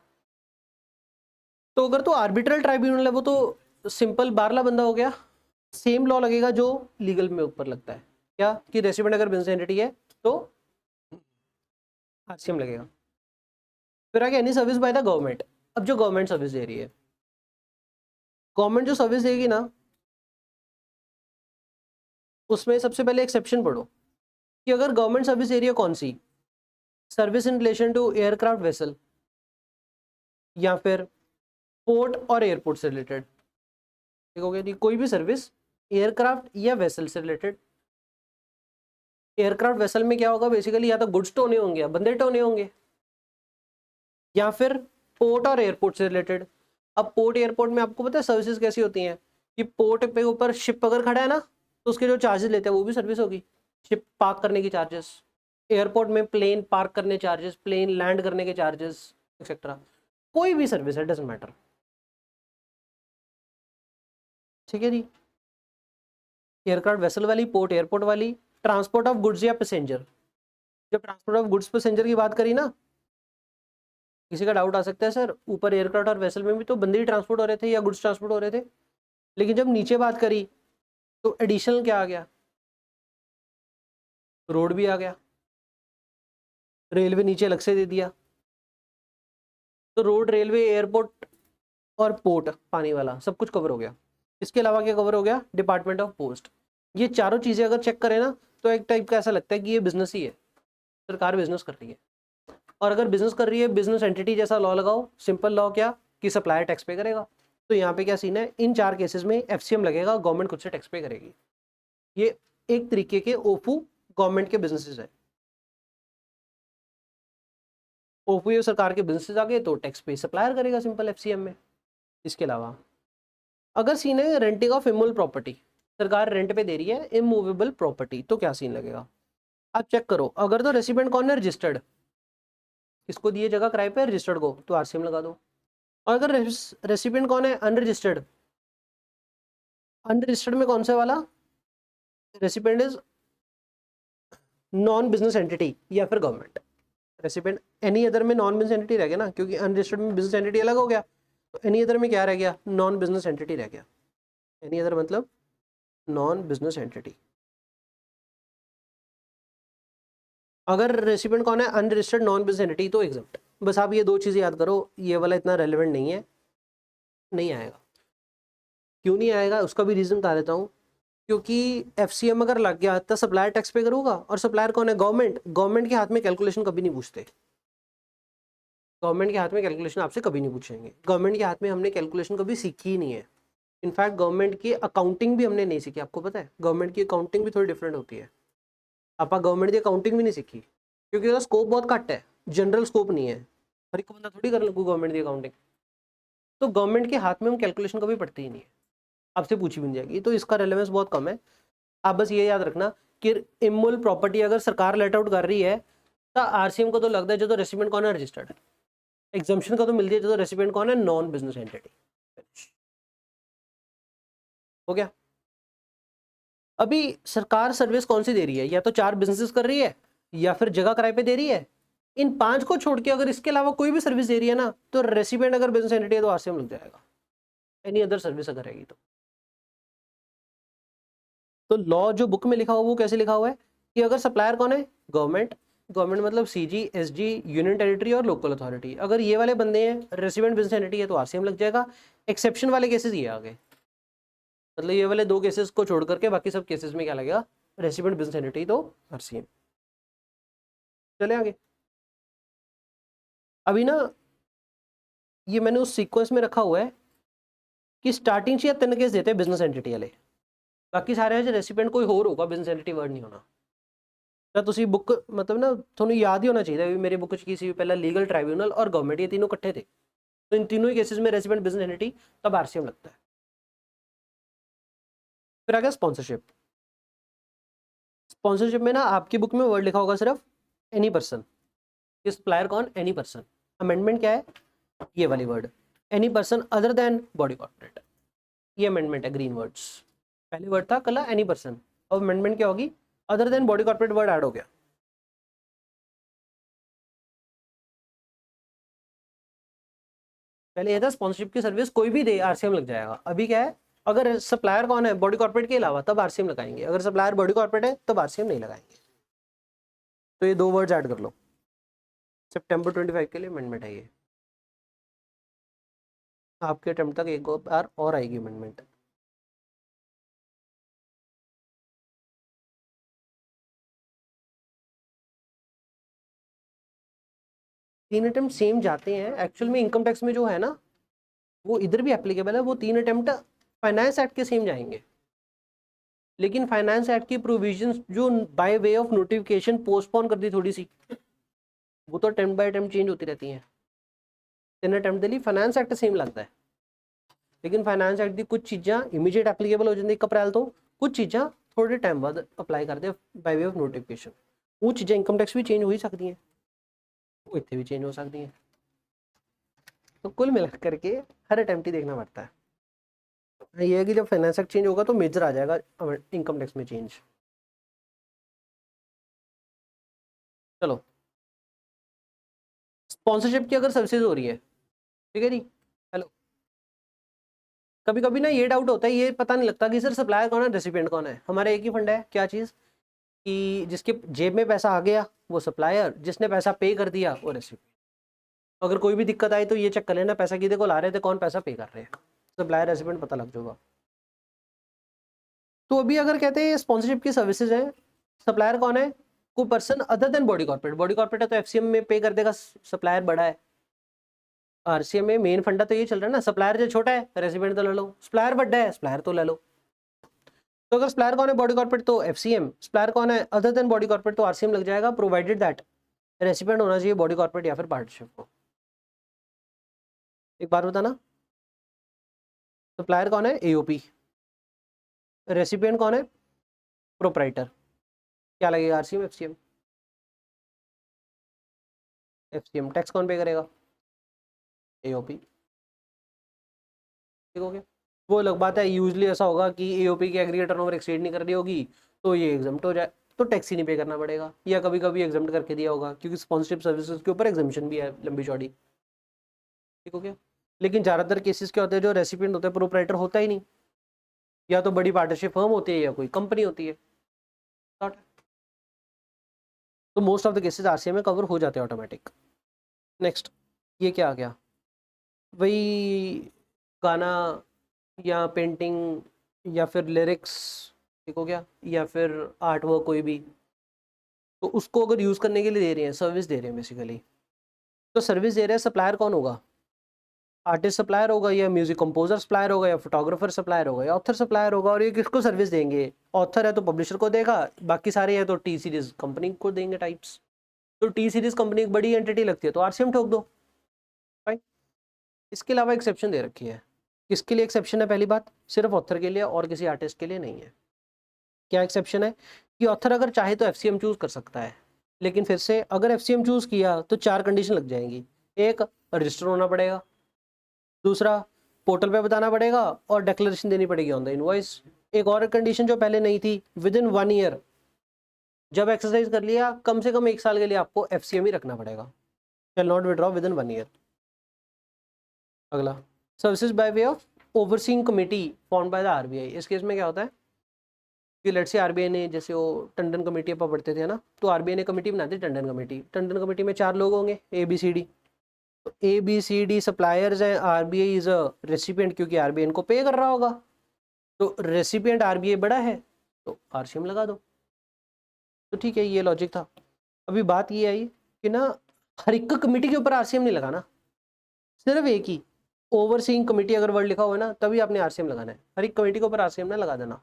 तो अगर तो आर्बिट्रल ट्राइब्यूनल है वो तो सिंपल बारला बंदा हो गया, सेम लॉ लगेगा जो लीगल में ऊपर लगता है, क्या कि रेसिडेंट अगर बिजनेस एंटिटी है तो आरसीएम लगेगा। फिर आगे any service by the government. अब जो गवर्नमेंट सर्विस दे रही है, गवर्नमेंट जो सर्विस देगी ना, उसमें सबसे पहले एक्सेप्शन पढ़ो कि अगर गवर्नमेंट सर्विस एरिया कौन सी, service in relation to aircraft vessel या फिर पोर्ट और एयरपोर्ट से रिलेटेड, ठीक हो गया जी, कोई भी सर्विस एयरक्राफ्ट या वेसल से रिलेटेड। एयरक्राफ्ट वेसल में क्या होगा, बेसिकली या तो गुड्स ढोने होंगे या बंदे ढोने होंगे, या फिर पोर्ट और एयरपोर्ट से रिलेटेड। अब पोर्ट एयरपोर्ट में आपको पता है सर्विसेज कैसी होती हैं कि पोर्ट पे ऊपर शिप अगर खड़ा है ना, तो उसके जो चार्जेस लेते हैं वो भी सर्विस होगी, शिप पार्क करने की चार्जेस। एयरपोर्ट में प्लेन पार्क करने चार्जेस, प्लेन लैंड करने के चार्जेस एक्सेट्रा, कोई भी सर्विस है, डजेंट मैटर, ठीक है जी। एयरक्राफ्ट वेसल वाली, पोर्ट एयरपोर्ट वाली, ट्रांसपोर्ट ऑफ गुड्स या पैसेंजर। जब ट्रांसपोर्ट ऑफ गुड्स पैसेंजर की बात करी ना, किसी का डाउट आ सकता है सर ऊपर एयरक्राफ्ट और वेसल में भी तो बंदे ही ट्रांसपोर्ट हो रहे थे या गुड्स ट्रांसपोर्ट हो रहे थे, लेकिन जब नीचे बात करी तो एडिशनल क्या आ गया, रोड भी आ गया, रेलवे नीचे अलग से दे दिया। तो रोड, रेलवे, एयरपोर्ट और पोर्ट पानी वाला सब कुछ कवर हो गया। इसके अलावा क्या कवर हो गया, डिपार्टमेंट ऑफ पोस्ट। ये चारों चीज़ें अगर चेक करें ना, तो एक टाइप का ऐसा लगता है कि ये बिजनेस ही है, सरकार बिजनेस कर रही है। और अगर बिजनेस कर रही है, बिजनेस एंटिटी जैसा लॉ लगाओ, सिंपल लॉ क्या कि सप्लायर टैक्स पे करेगा। तो यहाँ पे क्या सीन है, इन चार केसेस में एफसीएम लगेगा, गवर्नमेंट खुद से टैक्स पे करेगी। ये एक तरीके के ओफू गवर्नमेंट के बिजनेसेस है। ओफू ये सरकार के बिजनेसेस आ गए तो टैक्स पे सप्लायर करेगा सिंपल एफसीएम में। इसके अलावा अगर सीन है रेंटिंग ऑफ इमूवेबल प्रॉपर्टी, सरकार रेंट पे दे रही है इमूवेबल प्रॉपर्टी, तो क्या सीन लगेगा। आप चेक करो, अगर तो रेसिडेंट कौन है, रजिस्टर्ड, इसको दिए जगह किराए पे रजिस्टर्ड को, तो आरसीएम लगा दो। और अगर रेसिडेंट कौन है, अनरजिस्टर्ड, अनरजिस्टर्ड में कौन सा वाला, resident is non business entity या फिर गवर्नमेंट। रेसिडेंट एनी अदर में नॉन बिजनेस एंटिटी रह गया ना, क्योंकि अनरजिस्टर्ड में बिजनेस एंटिटी अलग हो गया, तो एनी अदर में क्या रह गया, नॉन बिजनेस एंटिटी रह गया। एनी अदर मतलब नॉन बिजनेस एंटिटी। अगर रेसिडेंट कौन है, अनरजिस्टर्ड नॉन बिजनेस एंटिटी, तो एग्जम्प्ट। बस आप ये दो चीज़ें याद करो, ये वाला इतना रेलेवेंट नहीं है, नहीं आएगा। क्यों नहीं आएगा उसका भी रीज़न बता देता हूँ, क्योंकि एफसीएम अगर लग गया तो सप्लायर टैक्स पे करूँगा, और सप्लायर कौन है, गवर्नमेंट। गवर्नमेंट के हाथ में कैलकुलेशन कभी नहीं पूछते, गवर्नमेंट के हाथ में कैलकुलेशन आपसे कभी नहीं पूछेंगे, गवर्नमेंट के हाथ में हमने कैलकुलेशन कभी सीखी ही नहीं है। इनफैक्ट गवर्नमेंट की अकाउंटिंग भी हमने नहीं सीखी, आपको पता है गवर्नमेंट की अकाउंटिंग भी थोड़ी डिफरेंट होती है। आप गवर्नमेंट की अकाउंटिंग भी नहीं सीखी, क्योंकि उसका स्कोप बहुत घट है, जनरल स्कोप नहीं है, हर एक बंदा थोड़ी कर लगू गवर्नमेंट की अकाउंटिंग। तो गवर्नमेंट के हाथ में हम कैलकुलेशन कभी पड़ती ही नहीं है, आपसे पूछी भी नहीं जाएगी, तो इसका रेलेवेंस बहुत कम है। आप बस ये याद रखना कि इमूवेबल प्रॉपर्टी अगर सरकार लेट आउट कर रही है तो आरसीएम को तो लगता है जो तो रेसिडेंट कौन है, रजिस्टर्ड। एग्जम्पशन का तो मिलती है जो तो रेसिडेंट कौन है, नॉन बिजनेस एंटिटी। हो गया। अभी सरकार सर्विस कौन सी दे रही है, या तो चार बिजनेसेस कर रही है या फिर जगह किराए पे दे रही है। इन पांच को छोड़ के अगर इसके अलावा कोई भी सर्विस दे रही है ना, तो रेसिडेंट अगर बिजनेस एंटिटी है तो आरसीएम लग जाएगा, एनी अदर सर्विस अगर रहेगी तो लॉ जो बुक में लिखा हुआ वो कैसे लिखा हुआ है कि अगर सप्लायर कौन है, गवर्नमेंट। गवर्नमेंट मतलब सीजी, एसजी, यूनियन टेरिटरी और लोकल अथॉरिटी। अगर ये वाले बंदे हैं, रेसिडेंट बिजनेस एंटिटी है तो आरसीएम लग जाएगा। एक्सेप्शन वाले केसेस ये आ गए, मतलब ये वाले दो केसेस को छोड़ करके बाकी सब केसेस में क्या लगेगा, रेसिडेंट बिजनेस एंटिटी तो आरसीएम। चले आगे। अभी ना ये मैंने उस सीक्वेंस में रखा हुआ है कि स्टार्टिंग से 3 केस देते हैं बिजनेस एंटिटी वाले, बाकी सारे रेसिडेंट कोई होर होगा, बिजनेस एंटिटी वर्ड नहीं होना। तो तुसी बुक मतलब ना थोड़ा याद ही होना चाहिए, मेरी बुक की सी पहला लीगल, ट्राइब्यूनल और गवर्नमेंट, ये तीनों इकट्ठे थे। तो इन तीनों ही केसेस में रेसिपिएंट बिजनेस एंटिटी तब आरसीएम लगता है। फिर आ गया स्पॉन्सरशिप। स्पॉन्सरशिप में ना आपकी बुक में वर्ड लिखा होगा सिर्फ एनी पर्सन, सप्लायर कौन, एनी पर्सन। अमेंडमेंट क्या है, ये वाली word, any person other than body corporate, ये अमेंडमेंट है, ग्रीन वर्ड्स। पहले वर्ड था कल एनी पर्सन, अब अमेंडमेंट क्या होगी, other than body corporate word add हो गया। पहले ये था स्पॉन्सरशिप की सर्विस कोई भी दे आरसीएम लग जाएगा, अभी क्या है, अगर सप्लायर कौन है बॉडी कॉर्पोरेट के अलावा तब आरसीएम लगाएंगे, अगर सप्लायर बॉडी कॉर्पोरेट है तब आरसीएम नहीं लगाएंगे। तो ये दो वर्ड्स ऐड कर लो, सितंबर 25 के लिए अमेंडमेंट है ये, आपके अटेम्प्ट तक एक बार और आएगी अमेंडमेंट। तीन अटेम्प्ट सेम जाते हैं एक्चुअल में, इनकम टैक्स में जो है ना वो इधर भी एप्लीकेबल है, वो तीन अटेम्प्ट फाइनेंस एक्ट के सेम जाएंगे, लेकिन फाइनेंस एक्ट की प्रोविजंस जो bye way of notification postpone कर दी थोड़ी सी, वो तो अटेम्प्ट बाय अटेम्प्ट चेंज होती रहती हैं। तीन अटेम्प्ट के लिए फाइनेंस एक्ट सेम लगता है, लेकिन फाइनेंस एक्ट की कुछ चीज़ां इमीडिएट एप्लीकेबल हो जाती 1 अप्रैल तो, कुछ चीज़ां थोड़े टाइम बाद अप्लाई करते हैं बाय वे ऑफ नोटिफिकेशन। वो चीज़ें इनकम टैक्स भी चेंज हो ही सकती हैं, वो इतने भी चेंज हो सकती हैं। तो कुल मिला करके हर अटेम्प्ट ही देखना पड़ता है। ये है कि जब फाइनेंस एक्ट चेंज होगा तो मेजर आ जाएगा इनकम टैक्स में चेंज। चलो, स्पॉन्सरशिप की अगर सर्विसेज हो रही है, ठीक है जी, हेलो, कभी कभी ना ये डाउट होता है, ये पता नहीं लगता कि सर सप्लायर कौन है रेसिपिएंट कौन है। हमारा एक ही फंड है, क्या चीज़, कि जिसके जेब में पैसा आ गया वो सप्लायर, जिसने पैसा पे कर दिया वो रेसिपिएंट। अगर कोई भी दिक्कत आई तो ये चेक कर लेना पैसा किधर को ला रहे थे, कौन पैसा पे कर रहे हैं, सप्लायर रेसिपिएंट पता लग जाएगा। तो अभी अगर कहते हैं स्पॉन्सरशिप की सर्विसेज है, सप्लायर कौन है, कोई person other than body corporate, body corporate है तो एफसीएम में पे कर देगा, सप्लायर बड़ा है। आरसीएम में मेन फंडा तो ये चल रहा है ना, सप्लायर जो छोटा है रेसिपिएंट तो ले लो, सप्लायर बड़ा है सप्लायर तो ले लो। तो अगर सप्लायर कौन है बॉडी कॉर्पोरेट तो एफसीएम, सप्लायर कौन है अदर देन बॉडी कॉर्पोरेट तो आरसीएम लग जाएगा, प्रोवाइडेड दैट रेसिपिएंट होना चाहिए बॉडी कॉर्पोरेट या फिर पार्टनरशिप को। एक बात बताना, सप्लायर कौन है एओपी, रेसिपिएंट कौन है प्रोपराइटर, क्या लगेगा आरसीएम एफसीएम, एफसीएम। टैक्स कौन पे करेगा, एओपी। ठीक हो गया। वो अलग बात है, यूजली ऐसा होगा कि एओपी की एग्रीगेट टर्नओवर एक्सीड नहीं कर रही होगी तो ये एग्जम्प्ट हो जाए, तो टैक्स ही नहीं पे करना पड़ेगा, या कभी कभी एग्जम्प्ट करके दिया होगा क्योंकि स्पॉन्सरशिप सर्विसेज के ऊपर एग्जाम्पशन भी है लंबी चौड़ी। ठीक हो गया। लेकिन ज़्यादातर केसेस क्या होते हैं, जो रेसिपिएंट होते हैं प्रोपराइटर होता ही नहीं, या तो बड़ी पार्टनरशिप फर्म होती है या कोई कंपनी होती है, तो most of the cases RCM में कवर हो जाते हैं ऑटोमेटिक। नेक्स्ट, ये क्या आ गया, वही गाना या पेंटिंग या फिर लिरिक्स, ठीक हो गया, या फिर आर्ट वर्क कोई भी, तो उसको अगर यूज़ करने के लिए दे रहे हैं, सर्विस दे रहे हैं बेसिकली, तो सर्विस दे रहे हैं सप्लायर कौन होगा, आर्टिस्ट सप्लायर होगा या म्यूजिक कंपोजर सप्लायर होगा या फोटोग्राफर सप्लायर होगा या ऑथर सप्लायर होगा। और ये किसको सर्विस देंगे, ऑथर है तो पब्लिशर को देगा, बाकी सारे हैं तो टी सीरीज कंपनी को देंगे टाइप्स। तो टी सीरीज कंपनी एक बड़ी एंटिटी लगती है तो आरसीएम ठोक दो भाई। इसके अलावा एक्सेप्शन दे रखी है, किसके लिए एक्सेप्शन है, पहली बात सिर्फ ऑथर के लिए और किसी आर्टिस्ट के लिए नहीं है। क्या एक्सेप्शन है कि ऑथर अगर चाहे तो एफसीएम चूज कर सकता है, लेकिन फिर से अगर एफसीएम चूज किया तो 4 कंडीशन लग जाएंगी। एक, रजिस्टर होना पड़ेगा, दूसरा पोर्टल पे बताना पड़ेगा और डिक्लेरेशन देनी पड़ेगी ऑन द इनवॉइस। एक और कंडीशन जो पहले नहीं थी, विद इन 1 ईयर जब एक्सरसाइज कर लिया कम से कम 1 साल के लिए आपको एफसीएम ही रखना पड़ेगा, can not withdraw within 1 year. अगला, services by way of overseeing committee form by the RBI. इस केस में क्या होता है कि लेट्स से आरबीआई ने, जैसे वो टंडन कमेटी अपन पढ़ते थे ना, तो आरबीआई ने कमेटी बनाती टंडन कमेटी, टंडन कमेटी में 4 लोग होंगे ABCD, तो ABCD सप्लायर्स हैं, आरबीआई इज अ रेसिपिएंट क्योंकि आरबीआई इनको पे कर रहा होगा, तो रेसिपिएंट आरबीआई बड़ा है तो आरसीएम लगा दो। तो ठीक है, ये लॉजिक था। अभी बात ये आई कि ना हर एक कमेटी के ऊपर आरसीएम नहीं लगाना, सिर्फ एक ही ओवरसीइंग कमेटी अगर वर्ड लिखा हुआ है ना तभी आपने आरसीएम लगाना है, हर एक कमेटी के ऊपर आरसीएम ना लगा देना।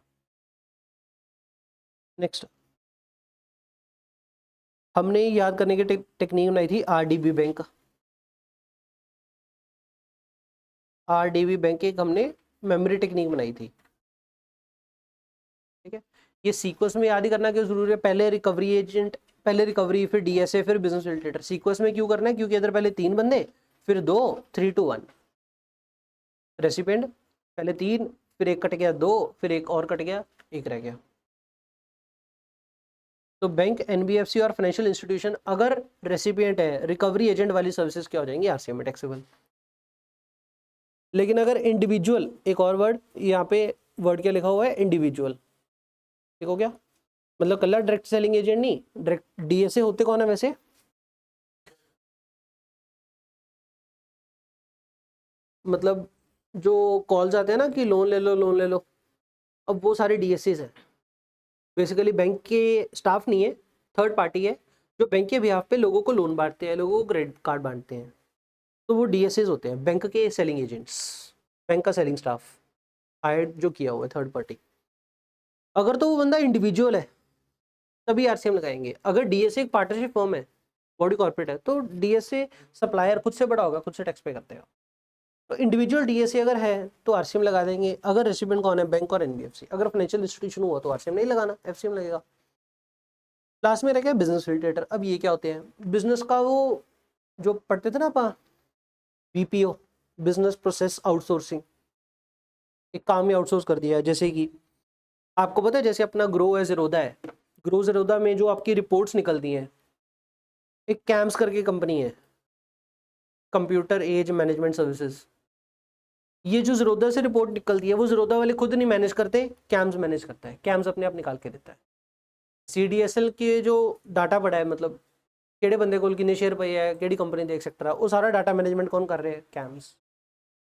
नेक्स्ट, हमने याद करने की टेक्निक बनाई थी आरडीबी बैंक। RDB बैंक एक हमने मेमोरी टेक्निक बनाई थी, ठीक है। ये सीक्वेंस में याद ही करना क्यों जरूरी है, पहले रिकवरी एजेंट, पहले रिकवरी, फिर DSA, फिर बिजनेस फैसिलिटेटर। सीक्वेंस में क्यों करना है, क्योंकि इधर पहले 3 बंदे, फिर 2, 3 to 1 रेसिपिएंट, पहले 3, फिर एक कट गया 2, फिर एक और कट गया, एक रह गया। तो बैंक, NBFC और फाइनेंशियल इंस्टीट्यूशन अगर रेसिपिएंट है, रिकवरी एजेंट वाली सर्विसेज क्या हो जाएंगी, RCM में टैक्सेबल। लेकिन अगर इंडिविजुअल, एक और वर्ड यहाँ पे, वर्ड क्या लिखा हुआ है, इंडिविजुअल, ठीक हो गया। मतलब कल्ला डायरेक्ट सेलिंग एजेंट नहीं, डायरेक्ट DSA होते कौन है वैसे, मतलब जो कॉल्स आते हैं ना कि लोन ले लो लोन ले लो, अब वो सारे DSAs हैं। बेसिकली बैंक के स्टाफ नहीं है, थर्ड पार्टी है जो बैंक के बिहाफ पे लोगों को लोन बांटते हैं, लोगों को क्रेडिट कार्ड बांटते हैं, तो वो DSAs होते हैं, बैंक के सेलिंग एजेंट्स, बैंक का सेलिंग स्टाफ हायर्ड जो किया हुआ है थर्ड पार्टी। अगर तो वो बंदा इंडिविजुअल है तभी RCM लगाएंगे। अगर DSA एक पार्टनरशिप फर्म है, बॉडी कॉर्पोरेट है, तो DSA सप्लायर खुद से बड़ा होगा, खुद से टैक्स पे करते हैं। तो इंडिविजुअल DSA अगर है तो RCM लगा देंगे। अगर रेसिडेंट कौन है, बैंक और NBFC। अगर फाइनेंशियल इंस्टीट्यूशन हुआ तो RCM नहीं लगाना, FCM लगेगा। क्लास में रह गया बिजनेस फैसिलिटेटर। अब ये क्या होते हैं, बिजनेस का वो जो पढ़ते थे ना अपन, BPO, बिजनेस प्रोसेस आउटसोर्सिंग, एक काम ही आउटसोर्स कर दिया है। जैसे कि आपको पता है, जैसे अपना ग्रो है ज़ीरोधा है, ग्रो ज़ीरोधा में जो आपकी रिपोर्ट्स निकलती हैं, एक कैम्स करके कंपनी है, कंप्यूटर एज मैनेजमेंट सर्विसेज। ये जो ज़ीरोधा से रिपोर्ट निकलती है वो ज़ीरोधा वाले खुद नहीं मैनेज करते, कैम्स मैनेज करता है, कैम्स अपने आप निकाल के देता है। CDSL के जो डाटा पड़ा है, मतलब केड़े बंदे को कितने शेयर पे है, केड़ी कंपनी देख सकता है, वो सारा डाटा मैनेजमेंट कौन कर रहे हैं, कैम्स।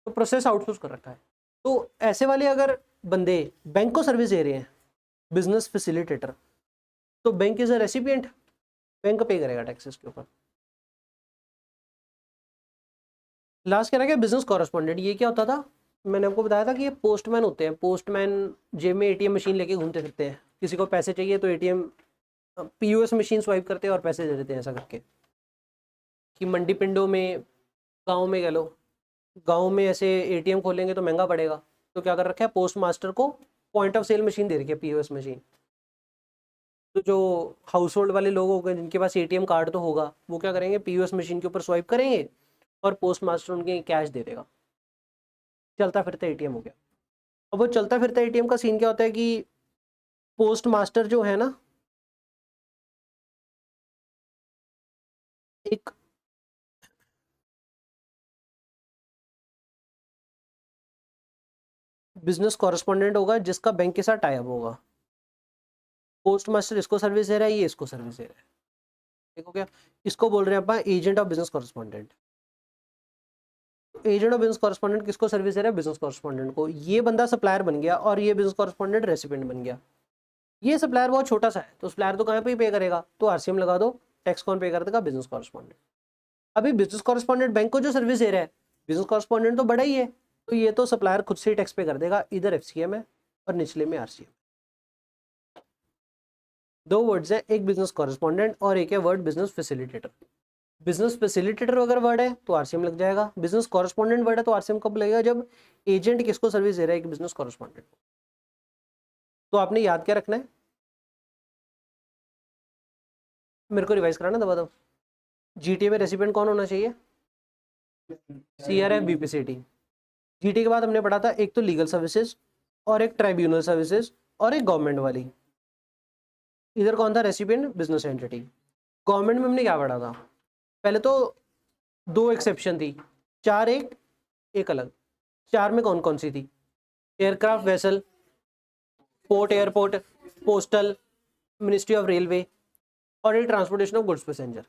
तो प्रोसेस आउटसोर्स कर रखा है। तो ऐसे वाले अगर बंदे बैंक को सर्विस दे रहे हैं, बिजनेस फैसिलिटेटर, तो bank is a recipient, bank पे करेगा टैक्सेस के ऊपर। लास्ट कह रहा है बिजनेस कॉरेस्पॉन्डेंट। ये क्या होता था, मैंने आपको बताया था कि ये पोस्टमैन होते हैं। पोस्टमैन जेब में ATM मशीन लेके घूमते फिरते हैं, किसी को पैसे चाहिए तो ATM POS मशीन स्वाइप करते हैं और पैसे दे देते हैं, ऐसा करके। कि मंडी पिंडों में, गाँव में कह लो, गाँव में ऐसे ATM खोलेंगे तो महंगा पड़ेगा, तो क्या कर रखा है, पोस्ट मास्टर को पॉइंट ऑफ सेल मशीन दे रखी है, POS मशीन। तो जो हाउस होल्ड वाले लोग हो गए जिनके पास ATM कार्ड तो होगा, वो क्या करेंगे, POS मशीन के ऊपर स्वाइप करेंगे और पोस्ट मास्टर उनके कैश दे देगा, चलता फिरता ATM हो गया। अब वो चलता फिरता ATM का सीन क्या होता है कि पोस्ट मास्टर जो है ना, एक बिजनेस कॉरेस्पॉन्डेंट होगा जिसका बैंक के साथ टाई अप होगा। पोस्ट मास्टर इसको सर्विस दे रहा है, ये इसको सर्विस दे रहा है, ठीक हो गया। इसको बोल रहे हैं अपन agent of business correspondent. Agent of business correspondent किसको सर्विस दे रहा है, बिजनेस कॉरेस्पॉन्डेंट को। ये बंदा सप्लायर बन गया और ये बिजनेस कॉरेस्पॉन्डेंट रेसिपिएंट बन गया। ये सप्लायर बहुत छोटा सा है, तो सप्लायर तो कहाँ पे ही पे करेगा, तो RCM लगा दो। टैक्स कौन पे कर देगा, बिजनेस कॉरेस्पॉन्डेंट। अभी बिजनेस कॉरेस्पॉन्डेंट बैंक को जो सर्विस दे रहा है, बिजनेस कॉरेस्पॉन्डेंट तो बड़ा ही है, तो ये तो सप्लायर खुद से ही टैक्स पे कर देगा, इधर FCM है और निचले में RCM। दो वर्ड्स है, एक बिजनेस कॉरेस्पॉन्डेंट और एक है word business facilitator. Business facilitator अगर वर्ड है तो RCM लग जाएगा, बिजनेस कॉरेस्पॉन्डेंट वर्ड है तो RCM कब लगेगा, जब एजेंट किसको सर्विस दे रहा है, एक बिजनेस कॉरेस्पॉन्डेंट। तो आपने याद क्या रखना है, मेरे को रिवाइज कराना, दबा दो। GTA में रेसिपिएंट कौन होना चाहिए, CRF BPCT। GT के बाद हमने पढ़ा था एक तो लीगल सर्विसेज और एक ट्राइब्यूनल सर्विसेज और एक गवर्नमेंट वाली। इधर कौन था, रेसिपिएंट, बिजनेस एंटिटी। गवर्नमेंट में हमने क्या पढ़ा था, पहले तो 2 एक्सेप्शन थी, 4 एक अलग। 4 में कौन कौन सी थी, aircraft vessel, port airport, postal, ministry of railway और एक transportation of goods passenger.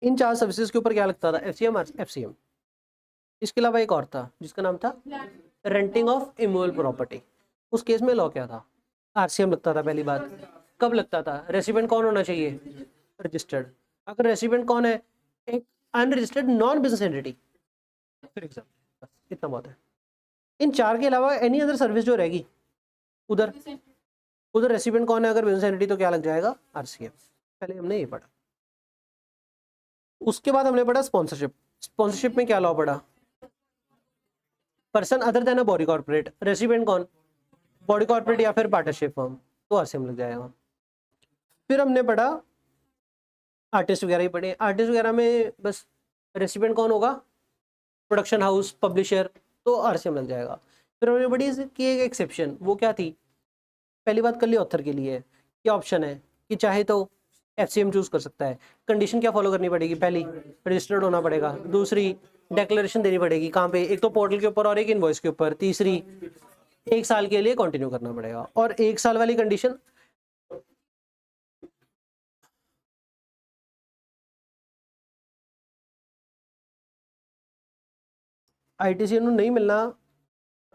In 4 services के ऊपर क्या लगता था, FCM FCM। इसके अलावा एक और था जिसका नाम था रेंटिंग ऑफ इमूवेबल प्रॉपर्टी। उस केस में लॉ क्या था, RCM लगता था। पहली बात कब लगता था, रेसिडेंट कौन होना चाहिए, रजिस्टर्ड। अगर रेसिडेंट कौन है, एक unregistered non business entity, for example, बस इतना बहुत है। इन 4 के अलावा एनी अदर सर्विस जो रहेगी, उधर उधर रेसिडेंट कौन है, अगर बिजनेस एंटिटी तो क्या लग जाएगा, RCM। पहले हमने ये पढ़ा। उसके बाद हमने पढ़ा स्पॉन्सरशिप। स्पॉन्सरशिप में क्या लॉ पढ़ा, person other than a body corporate, recipient कौन, बॉडी कॉर्पोरेट या फिर पार्टनरशिप फर्म, तो आरसीएम लग जाएगा। फिर हमने पढ़ा आर्टिस्ट वगैरह ही पढ़े, आर्टिस्ट वगैरह में बस रेसिपिएंट कौन होगा, प्रोडक्शन हाउस, पब्लिशर, तो आरसीएम लग जाएगा। फिर हमने पढ़ी कि एक एक्सेप्शन, वो क्या थी, पहली बात कर ली ऑथर के लिए, क्या ऑप्शन है कि चाहे तो एफसीएम चूज कर सकता है। कंडीशन क्या फॉलो करनी पड़ेगी, पहली रजिस्टर्ड होना पड़ेगा, दूसरी डिक्लेरेशन देनी पड़ेगी, कहाँ पे, एक तो पोर्टल के ऊपर और एक इनवॉइस के ऊपर, तीसरी 1 साल के लिए कंटिन्यू करना पड़ेगा। और 1 साल वाली कंडीशन आईटीसी नहीं मिलना,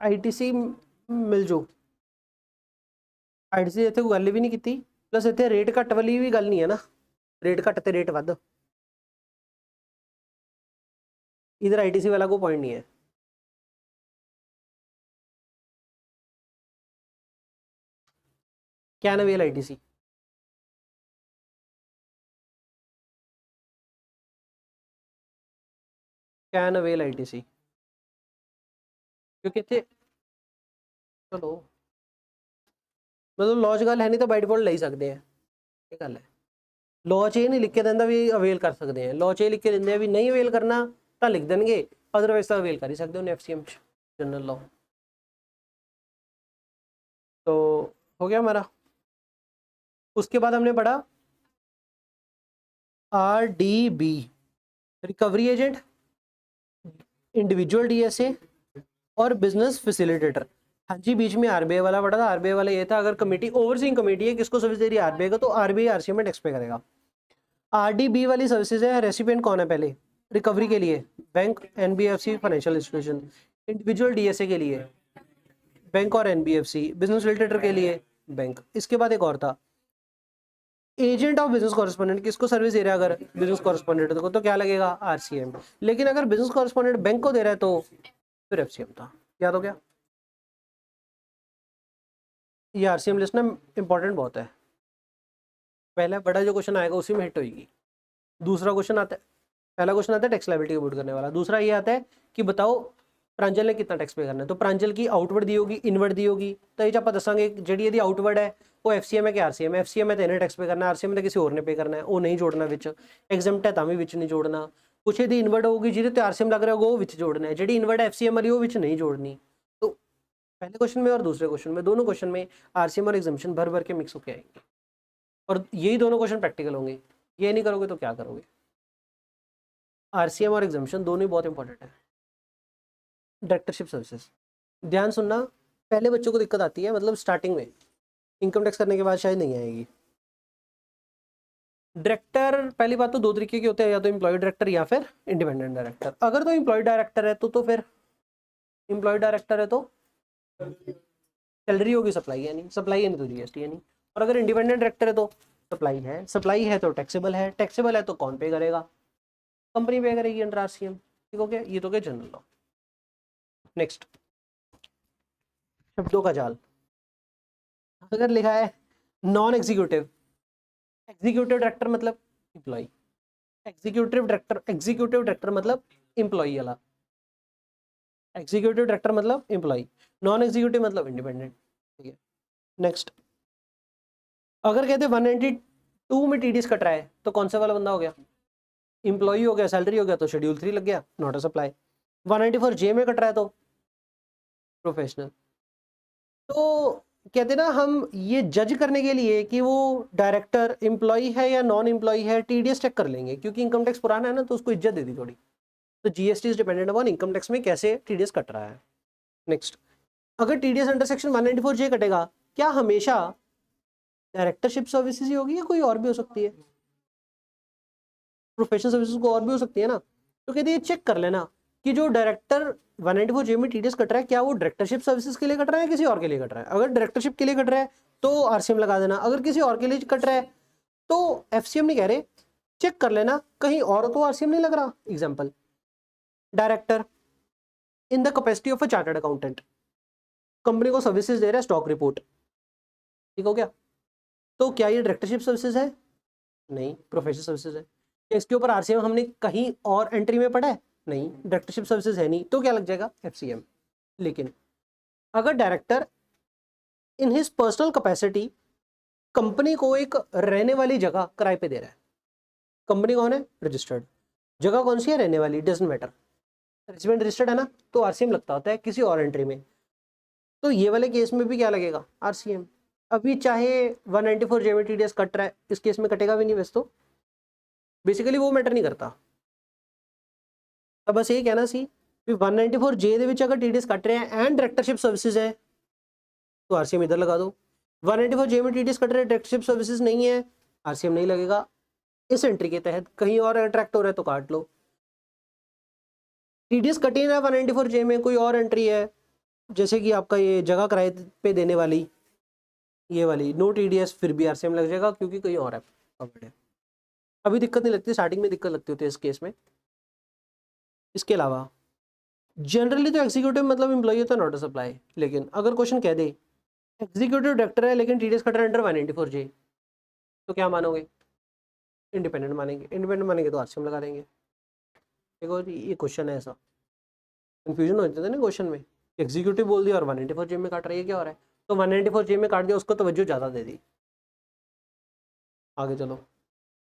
आईटीसी मिल जो, आईटीसी इतने कोई गल भी नहीं की, प्लस इतने रेट घट वाली भी गल नहीं है ना, रेट घट तो रेट वध, इधर आईटीसी वाला कोई पॉइंट नहीं है। क्या नवेल आईटीसी, क्या नवेल आईटीसी, क्योंकि इतने चलो मतलब लॉ च गल है नहीं तो बाय डिफॉल्ट ले ही सकते हैं, ये गल है। लॉ च नहीं लिख के देंदा भी अवेल कर सकते हैं, लॉ च लिख के देंगे भी नहीं अवेल करना तो लिख देंगे, अदरवाइज तो अवेल कर ही सकते हो एफसीएम जनरल लॉ। तो हो गया हमारा। उसके बाद हमने पढ़ा RDB, recovery agent, individual DSA और बिजनेस फैसिलिटेटर। हाँ जी, बीच में आरबीआई वाला पढ़ा था, आरबीआई वाला ये था अगर कमेटी ओवरसीइंग कमेटी है, किसको सर्विस दे रही है, आरबीआई का, तो आरबीआई आरसीएम में टैक्स पे करेगा। आरडीबी वाली सर्विसेज है, रेसिपिएंट कौन है पहले, रिकवरी के लिए bank, NBFC, financial institution, individual DSA के लिए बैंक और एनबीएफसी, बिजनेस फैसिलिटेटर के लिए बैंक। इसके बाद एक और था एजेंट ऑफ बिजनेस कॉरेस्पॉन्डेंट, किसको सर्विस दे रहा है अगर बिजनेस कॉरेस्पॉन्डेंट को, तो क्या लगेगा, आरसीएम। लेकिन अगर बिजनेस कॉरेस्पॉन्डेंट बैंक को दे रहा है तो फिर एफसीएम था। याद हो गया, ये आरसीएम लिस्ट ना इंपॉर्टेंट बहुत है, पहला बड़ा जो क्वेश्चन आएगा उसी में हिट होगी। दूसरा क्वेश्चन आता है, पहला क्वेश्चन आता है टैक्स लायबिलिटी कम्प्यूट करने वाला, दूसरा ये आता है कि बताओ प्रांजल ने कितना टैक्स पे करना है, तो प्रांजल की आउटवर्ड दी होगी, इनवर्ड दी होगी, तो ये आप दसांगे जी यदि आउटवर्ड है वो एफसीएम है कि आरसीएम है, एफसीएम है तो इन्हें टैक्स पे करना है, आरसीएम तो किसी और ने पे करना है, वो नहीं जोड़ना विच, एग्जम्प्ट है तां विच नहीं जोड़ना, कुछ यदि इनवर्ड होगी जिहदे आरसीएम लग रहा है वो विच जोड़ना है, जी इनवर्ड एफसीएम वाली वो विच नहीं जोड़नी। तो पहले क्वेश्चन में और दूसरे क्वेश्चन में, दोनों क्वेश्चन में आरसीएम और एग्जम्पशन भर भर के मिक्स होकर आएंगे, और यही दोनों क्वेश्चन प्रैक्टिकल होंगे, ये नहीं करोगे तो क्या करोगे। आरसीएम और एग्जम्पशन दोनों ही बहुत इंपॉर्टेंट है। डायरेक्टरशिप सर्विसेज, ध्यान सुनना, पहले बच्चों को दिक्कत आती है, मतलब स्टार्टिंग में, इनकम टैक्स करने के बाद शायद नहीं आएगी। डायरेक्टर पहली बात तो 2 तरीके के होते हैं, या तो एम्प्लॉय डायरेक्टर या फिर इंडिपेंडेंट डायरेक्टर। अगर तो एम्प्लॉय डायरेक्टर है तो फिर एम्प्लॉय डायरेक्टर है तो सैलरी होगी, सप्लाई है नहीं, सप्लाई है नहीं तो जीएसटी है नहीं। और अगर इंडिपेंडेंट डायरेक्टर है तो सप्लाई है, सप्लाई है तो टैक्सेबल है, टैक्सेबल है तो कौन पे करेगा, कंपनी पे करेगी अंडर आरसीएम। ठीक हो गया, ये तो क्या जनरल लॉ। नेक्स्ट, शब्दों का जाल, अगर लिखा है नॉन एग्जीक्यूटिव, एग्जीक्यूटिव डायरेक्टर मतलब एम्प्लॉय, एग्जीक्यूटिव डायरेक्टर मतलब एम्प्लॉय वाला, एग्जीक्यूटिव डायरेक्टर मतलब एम्प्लॉय, नॉन एग्जीक्यूटिव मतलब इंडिपेंडेंट। ठीक है, नेक्स्ट, अगर कहते 192 में टीडीएस कट रहा है तो कौन सा वाला बंदा हो गया, एम्प्लॉय हो गया, सैलरी हो गया तो शेड्यूल 3 लग गया, नॉट अ सप्लाई। 194 जे में कट रहा है तो प्रोफेशनल। तो कहते ना हम ये जज करने के लिए कि वो डायरेक्टर एम्प्लॉय है या नॉन एम्प्लॉय है, टीडीएस चेक कर लेंगे, क्योंकि इनकम टैक्स पुराना है ना तो उसको इज्जत दे दी थोड़ी, तो GST is dependent upon income tax में कैसे टीडीएस कट रहा है। नेक्स्ट, अगर टीडीएस अंडर सेक्शन 194 जे कटेगा, क्या हमेशा डायरेक्टरशिप सर्विसेज ही होगी या कोई और भी हो सकती है, प्रोफेशनल सर्विसेज को और भी हो सकती है ना। तो कहते हैं चेक कर लेना कि जो डायरेक्टर 194 जे में टीडीएस कट रहा है क्या वो डायरेक्टरशिप सर्विसेज के लिए कट रहा है, किसी और के लिए कट रहा है। अगर डायरेक्टरशिप के लिए कट रहा है तो आरसीएम लगा देना, अगर किसी और के लिए कट रहा है तो एफसीएम नहीं कह रहे, चेक कर लेना कहीं और तो आरसीएम नहीं लग रहा। Example, director in the capacity of a chartered accountant, company को सर्विसेज दे रहा है, स्टॉक रिपोर्ट, ठीक हो गया, तो क्या ये डायरेक्टरशिप सर्विसेज है, नहीं, प्रोफेशनल सर्विसेज है। इसके ऊपर आरसीएम हमने कहीं और एंट्री में पढ़ा है, नहीं, डायरेक्टरशिप सर्विसेज है नहीं, तो क्या लग जाएगा, एफसीएम। लेकिन अगर director in his personal capacity company को एक रहने वाली जगह किराए पे दे रहा है, कंपनी कौन है, रजिस्टर्ड, जगह कौन सी है, रहने वाली, डजंट मैटर, रेजिडेंट रजिस्टर्ड है ना, तो आरसीएम लगता होता है किसी और एंट्री में। तो ये वाले केस में भी क्या लगेगा, आरसीएम। अभी चाहे 194 जे में टीडीएस कट रहा है, इस केस में कटेगा भी नहीं वैसे तो, बेसिकली वो मैटर नहीं करता। अब बस ये कहना सी 194 जे ਦੇ ਵਿੱਚ अगर टीडीएस कट रहे हैं एंड डायरेक्टरशिप सर्विसेज है तो आरसीएम इधर लगा दो। 194 जे में टीडीएस कट रहे हैं, डायरेक्टरशिप सर्विसेज नहीं है, आरसीएम नहीं लगेगा। इस एंट्री के तहत कहीं और अट्रैक्ट हो रहा है तो काट लो। टीडीएस कटे ना 194 जे में, कोई और एंट्री है जैसे कि आपका ये जगह किराए पे देने वाली, ये वाली, नो टीडीएस, फिर भी आरसीएम लग जाएगा क्योंकि कहीं और है covered है। अभी दिक्कत नहीं लगती, स्टार्टिंग में दिक्कत लगती होती है इस केस में। इसके अलावा जनरली तो एग्जीक्यूटिव मतलब एम्प्लॉई होता है, नॉट अ सप्लाई। लेकिन अगर क्वेश्चन कह दे एग्जीक्यूटिव डायरेक्टर है लेकिन टीडीएस कट रहा है अंडर 194 जे, तो क्या मानोगे, इंडिपेंडेंट मानेंगे, इंडिपेंडेंट मानेंगे तो आरसीएम लगा देंगे। देखो ये क्वेश्चन है, ऐसा कंफ्यूजन हो जाता है ना क्वेश्चन में, एग्जीक्यूटिव बोल दिया और 194 जे में काट रही है, क्या हो रहा है, तो 194 जे में काट दिया, उसको तवज्जो ज़्यादा दे दी। आगे चलो,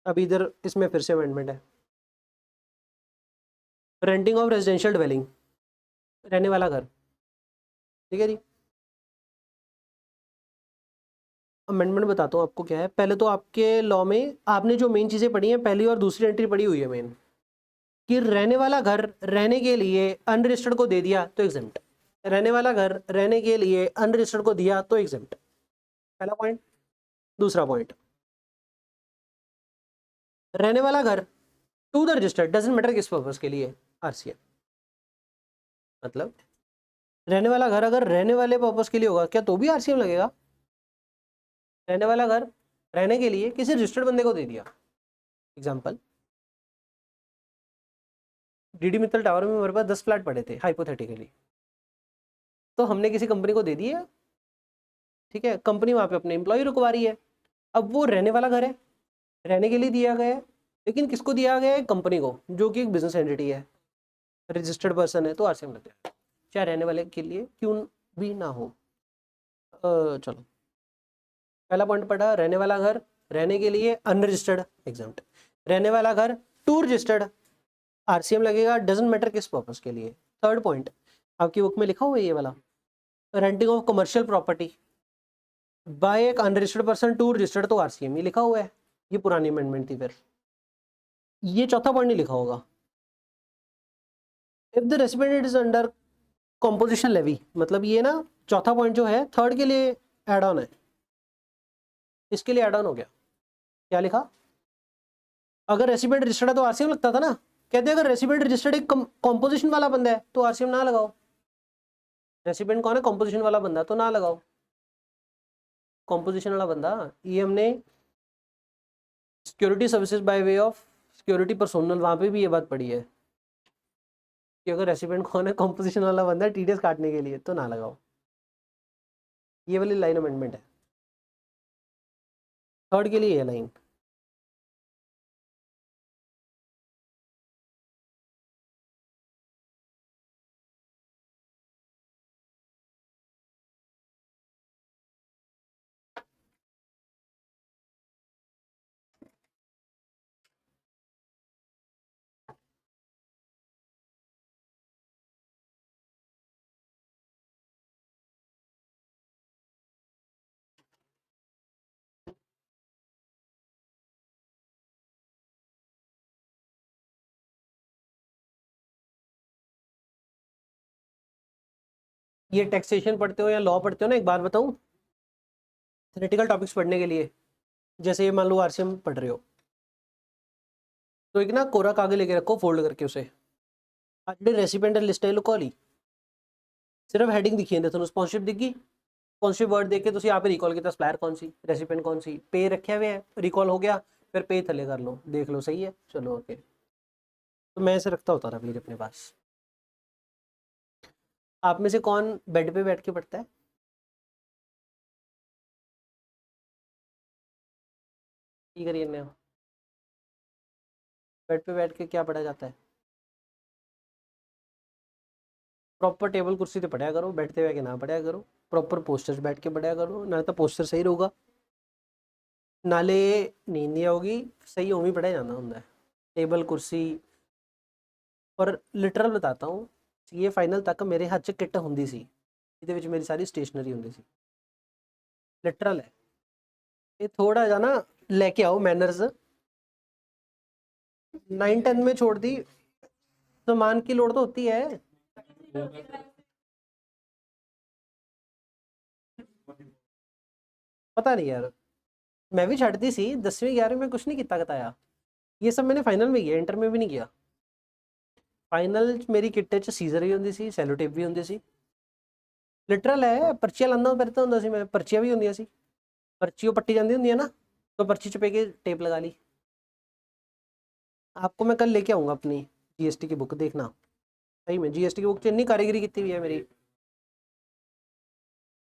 अभी इधर इसमें फिर से अमेंडमेंट है, रेंटिंग ऑफ रेजिडेंशियल ड्वेलिंग, रहने वाला घर, ठीक है जी। अमेंडमेंट बताता हूँ आपको क्या है। पहले तो आपके लॉ में आपने जो मेन चीज़ें पढ़ी हैं, पहली और दूसरी एंट्री पढ़ी हुई है मेन, कि रहने वाला घर रहने के लिए अनरजिस्टर्ड को दे दिया तो एग्जेम्प्ट, रहने वाला घर रहने के लिए अनरजिस्टर्ड को दिया तो एग्जेम्प्ट, पहला पॉइंट। दूसरा पॉइंट, रहने वाला घर to the registered doesn't matter किस पर्पज के लिए, आरसीएम। मतलब रहने वाला घर अगर रहने वाले पर्पज के लिए होगा क्या तो भी आरसीएम लगेगा। रहने वाला घर रहने के लिए किसी रजिस्टर्ड बंदे को दे दिया, एग्जाम्पल डीडी मित्तल टावर में हमारे पास 10 फ्लैट पड़े थे हाइपोथेटिकली, तो हमने किसी कंपनी को दे दिए, ठीक है, कंपनी वहां पे अपने एम्प्लॉय रुकवा रही है। अब वो रहने वाला घर है, रहने के लिए दिया गया है, लेकिन किसको दिया गया है, कंपनी को, जो कि एक बिजनेस एंटिटी है, रजिस्टर्ड पर्सन है, तो आरसीएम लगता है, चाहे रहने वाले के लिए क्यों भी ना हो। चलो, पहला पॉइंट पढ़ा, रहने वाला घर रहने के लिए अनरजिस्टर्ड एग्जाम्प्ट, रहने वाला घर टू रजिस्टर्ड आरसीएम लगेगा, डजंट मैटर किस पर्पस के लिए। थर्ड पॉइंट आपकी बुक में लिखा हुआ है ये वाला, renting of commercial property bye एक अनरजिस्टर्ड पर्सन टू रजिस्टर्ड, तो आरसीएम ये लिखा हुआ है, ये पुरानी अमेंडमेंट थी। फिर ये चौथा पॉइंट नहीं लिखा होगा, if the recipient is under composition levy, मतलब ये ना चौथा पॉइंट जो है थर्ड के लिए एड ऑन है, इसके लिए एड ऑन हो गया। क्या लिखा, अगर रेसिपिएंट रजिस्टर्ड है तो आरसीएम लगता था ना, कहते हैं अगर रेसिपिएंट रजिस्टर्ड एक कॉम्पोजिशन वाला बंदा है तो आरसीएम ना लगाओ, रेसिपिएंट कौन है, कॉम्पोजिशन वाला बंदा, तो ना लगाओ, कॉम्पोजिशन वाला बंदा। ये हमने security services by way of security personnel, वहां पे भी ये बात पड़ी है कि अगर रेसिपिएंट कौन है, कॉम्पोजिशन वाला बंदा टीडीएस काटने के लिए, तो ना लगाओ। ये वाली लाइन अमेंडमेंट है, थर्ड के लिए ये लाइन। ये टैक्सेशन पढ़ते हो या लॉ पढ़ते हो ना, एक बात बताऊं, थ्योरेटिकल टॉपिक्स पढ़ने के लिए, जैसे ये मान लो आरसीएम पढ़ रहे हो, तो एक ना कोरा कागज लेके रखो फोल्ड करके उसे, आज रेसिपिएंट लिस्ट है लुको ली, सिर्फ हेडिंग दिखी है ਤੁਹਾਨੂੰ स्पॉन्सरशिप दिखी, स्पॉन्सरशिप वर्ड देख के ਤੁਸੀਂ यहाँ पे रिकॉल किया सप्लायर कौन सी, रेसिपिएंट कौन सी, पे रखे हुए हैं, रिकॉल हो गया, फिर पे थले कर लो, देख लो सही है, चलो ओके। तो मैं ऐसे रखता होता था प्लीज अपने पास। आप में से कौन बेड पे बैठ के पढ़ता है, ठीक करिए ना, बेड पे बैठ के क्या पढ़ा जाता है, प्रॉपर टेबल कुर्सी ते पढ़िया करो, बैठते हुए के ना पढ़िया करो, प्रॉपर पोस्टर बैठ के पढ़िया करो, ना तो पोस्टर सही रहूगा नाले नींद नहीं आओगी, सही उਵੇਂ पढ़िया जाना ਹੁੰਦਾ है टेबल कुर्सी। और लिटरल बताता हूँ, ये फाइनल तक मेरे हथ च किट ਹੁੰਦੀ ਸੀ, ਇਹਦੇ ਵਿੱਚ ਮੇਰੀ ਸਾਰੀ ਸਟੇਸ਼ਨਰੀ ਹੁੰਦੀ ਸੀ, लिटरल है। ये थोड़ा जा ना लेके आओ मैनर्स, 9-10 में छोड़ दी, सामान की लोड तो होती है। पता नहीं यार, मैं भी छड्डी सी 10वीं 11वीं में, कुछ नहीं किता कताया, ये सब मैंने फाइनल में किया, इंटर में भी नहीं किया। फाइनल मेरी किट च सीजर भी होंदी सी, सैलो टेप भी होंदी सी, लिटरल है। पर्चियां लाना फिरता ਹੁੰਦਾ ਸੀ मैं, पर्चियां भी ਹੁੰਦੀਆਂ ਸੀ, पर्ची वो पट्टी जाती होंगी है ना, तो पर्ची चुपे के टेप लगा ली। आपको मैं कल लेके आऊँगा अपनी जीएसटी की बुक, देखना सही में जीएसटी की बुक इतनी कारीगरी की हुई है मेरी,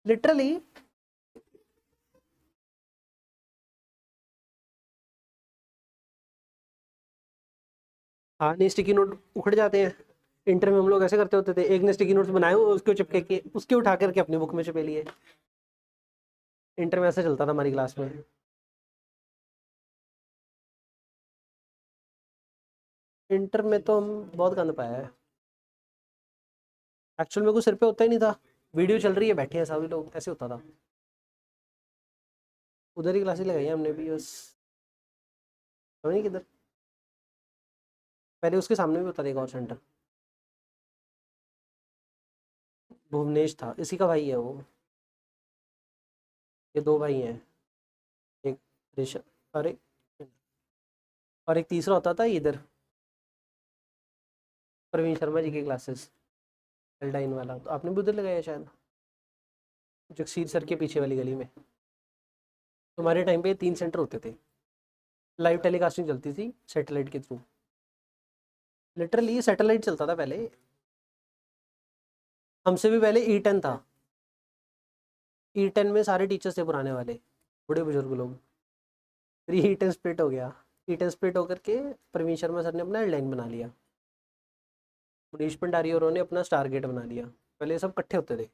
लिटरली। हाँ नहीं, स्टिकी नोट उखड़ जाते हैं। इंटर में हम लोग ऐसे करते होते थे, एक ने स्टिकी नोट्स बनाए, उसको चिपके के उसके उठा करके अपनी बुक में छुपे लिए। इंटर में ऐसे चलता था हमारी क्लास में। इंटर में तो हम बहुत गंद पाया है, एक्चुअल में कुछ सिर पे होता ही नहीं था, वीडियो चल रही है बैठे हैं सभी लोग, ऐसे होता था। उधर ही क्लासेस लगाई हमने भी, बस समझ नहीं किधर। पहले उसके सामने भी होता था एक और सेंटर, भुवनेश था, इसी का भाई है वो, ये दो भाई हैं, एक ऋषभ, अरे और एक तीसरा होता था इधर, प्रवीण शर्मा जी की क्लासेस, एल्डाइन वाला, तो आपने भी उधर लगाया शायद, जगसीर सर के पीछे वाली गली में। तुम्हारे टाइम पे 3 सेंटर होते थे, लाइव टेलीकास्टिंग चलती थी सैटेलाइट के थ्रू, लिटरली सैटेलाइट चलता था पहले, हमसे भी पहले E10 था। E10 में सारे टीचर्स थे पुराने वाले, बूढ़े बुजुर्ग लोग, फिर E10 स्प्लिट हो गया, E10 स्प्लिट होकर के प्रवीण शर्मा सर ने अपना एल्डाइन बना लिया, मनीष भंडारी और उन्होंने अपना स्टार गेट बना लिया, पहले ये सब इकट्ठे होते थे।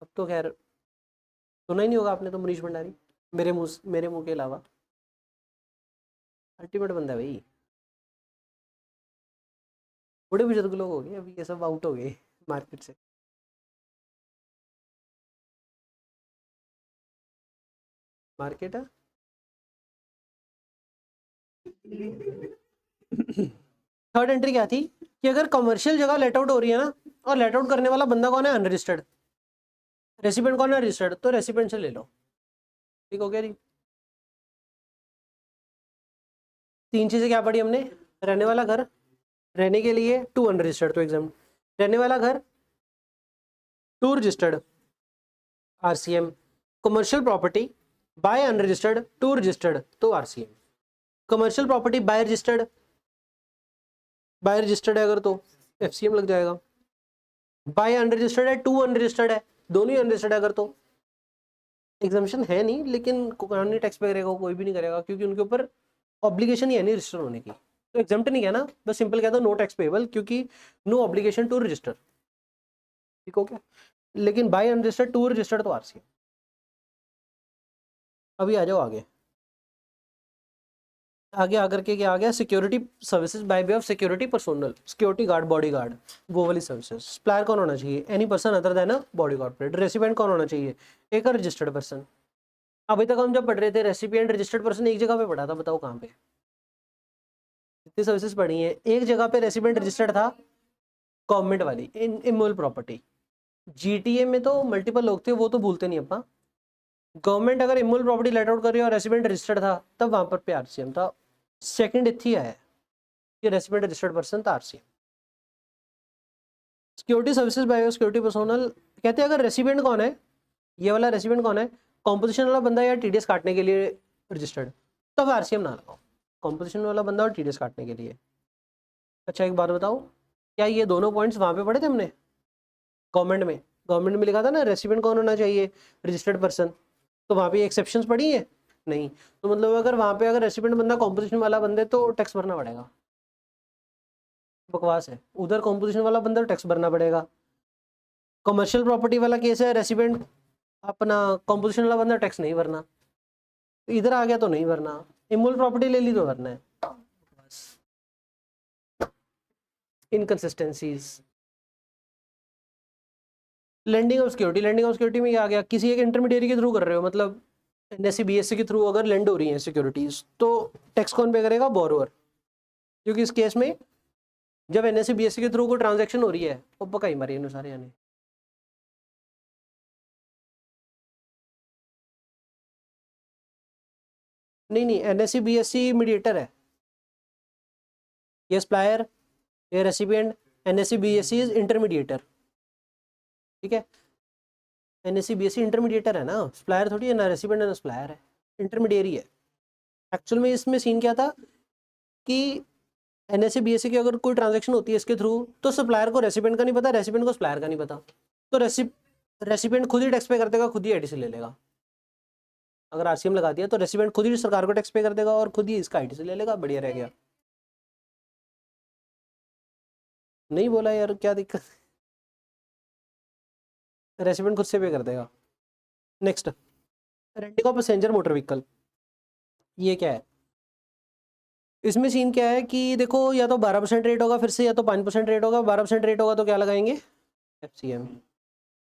अब तो खैर सुना ही नहीं होगा आपने तो मनीष भंडारी, मेरे मुंह के अलावा, अल्टीमेट बंदा है भाई। बड़े बुजुर्ग लोग हो गए अभी, ये सब आउट हो गए मार्केट से। मार्केट है थर्ड एंट्री क्या थी कि अगर कमर्शियल जगह लेट आउट हो रही है ना, और लेट आउट करने वाला बंदा कौन है, अनरजिस्टर्ड, रेसिडेंट कौन है, रजिस्टर्ड, तो रेसिडेंट से ले लो, ठीक हो गया जी। 3 चीजें क्या पढ़ी हमने, रहने वाला घर, रहने के लिए टू अनरजिस्टर्ड तो एग्जाम, रहने वाला घर to registered RCM, commercial property by unregistered to registered तो RCM, commercial property by registered है अगर तो एफसीएम लग जाएगा, बाय अनरजिस्टर्ड है टू अनरजिस्टर्ड है, दोनों ही अनरजिस्टर्ड है अगर तो एग्जामिशन है नहीं, लेकिन कानूनी टैक्स पे करेगा कोई भी नहीं करेगा, क्योंकि उनके ऊपर ऑब्लिगेशन ही है नहीं रजिस्टर होने की, तो एग्जाम्प्ट नहीं है ना, बस सिंपल कहता नो टैक्स पेबल, क्योंकि नो ऑब्लिगेशन टू रजिस्टर, ठीक हो गया। लेकिन बाय अनरजिस्टर्ड टू रजिस्टर्ड तो आरसीएम। अभी आ जाओ आगे, आगे आकर के क्या आ गया, security services by way of security personnel, security guard, body guard, वो वाली सर्विसेज। सप्लायर कौन होना चाहिए, any person other than a body corporate. Recipient कौन होना चाहिए, एक रजिस्टर्ड पर्सन। अभी तक हम जब पढ़ रहे थे रेसिपिएंट रजिस्टर्ड पर्सन एक जगह पे पढ़ा था, बताओ कहाँ पे, इतनी सर्विसेज पढ़ी है, एक जगह पे रेसिपिएंट रजिस्टर्ड था, गवर्नमेंट वाली इमूवेबल प्रॉपर्टी। जीटीए में तो मल्टीपल लोग थे, वो तो भूलते नहीं अपना, गवर्नमेंट अगर इमूवेबल प्रॉपर्टी लेट आउट कर रही है और रेसिडेंट रजिस्टर्ड था, तब वहां पर पे आरसीएम था। सेकंड इथी है कि रेसिडेंट रजिस्टर्ड पर्सन था RCM. Security services by security personnel, कहते हैं अगर रेसिडेंट कौन है, ये वाला रेसिडेंट कौन है, कॉम्पोजिशन वाला बंदा या टीडीएस काटने के लिए रजिस्टर्ड, तब आरसीएम ना लगाओ, कॉम्पोजिशन वाला बंदा और टीडीएस काटने के लिए। अच्छा एक बात बताओ, क्या ये दोनों पॉइंट्स वहां पे पढ़े थे हमने गवर्नमेंट में लिखा था ना रेसिडेंट कौन होना चाहिए, रजिस्टर्ड पर्सन, तो वहाँ पे एक्सेप्शंस पड़ी है नहीं, तो मतलब अगर वहाँ पे अगर रेसिडेंट बंदा कॉम्पोजिशन वाला बंदे तो टैक्स भरना पड़ेगा, बकवास है। उधर कॉम्पोजिशन वाला बंदा टैक्स भरना पड़ेगा, कमर्शियल प्रॉपर्टी वाला केस है, रेसिडेंट अपना कॉम्पोजिशन वाला बंदा टैक्स नहीं भरना, तो इधर आ गया तो नहीं भरना, इमूल प्रॉपर्टी ले ली तो भरना है। बस inconsistencies. Lending of security, lending of security में क्या आ गया, किसी एक इंटरमीडिएरी के थ्रू कर रहे हो, मतलब एनएससी बीएससी के थ्रू अगर लेंड हो रही है सिक्योरिटीज तो टैक्स कौन पे करेगा, बोरोअर। क्योंकि इस केस में जब एनएससी बीएससी के थ्रू कोई ट्रांजैक्शन हो रही है वो पका ही मारी सारे यानी। नहीं नहीं, एनएससी बीएससी मीडिएटर है, ये सप्लायर, ये recipient, NSC BSc is intermediator, ठीक है। एनएससी बीएससी इंटरमीडिएटर है ना, सप्लायर थोड़ी है, ना रेसिपिएंट है ना सप्लायर है, इंटरमीडिएरी है। एक्चुअल में इसमें सीन क्या था कि एनएससी बीएससी की अगर कोई ट्रांजैक्शन होती है इसके थ्रू तो सप्लायर को रेसिपिएंट का नहीं पता, रेसिपिएंट को सप्लायर का नहीं पता, तो रेसिपिएंट खुद ही टैक्स पे कर देगा, खुद ही आईटीसी ले लेगा। अगर आरसीएम लगा दिया तो रेसिपिएंट खुद ही सरकार को टैक्स पे कर देगा और खुद ही इसका आईटीसी ले लेगा, बढ़िया रह गया। नहीं बोला यार, क्या दिक्कत, रेसिपिएंट खुद से पे कर देगा। Next, renting of passenger motor vehicle, ये क्या है, इसमें सीन क्या है कि देखो या तो 12% रेट होगा फिर से, या तो 5% रेट होगा। 12% रेट होगा तो क्या लगाएंगे, एफसीएम।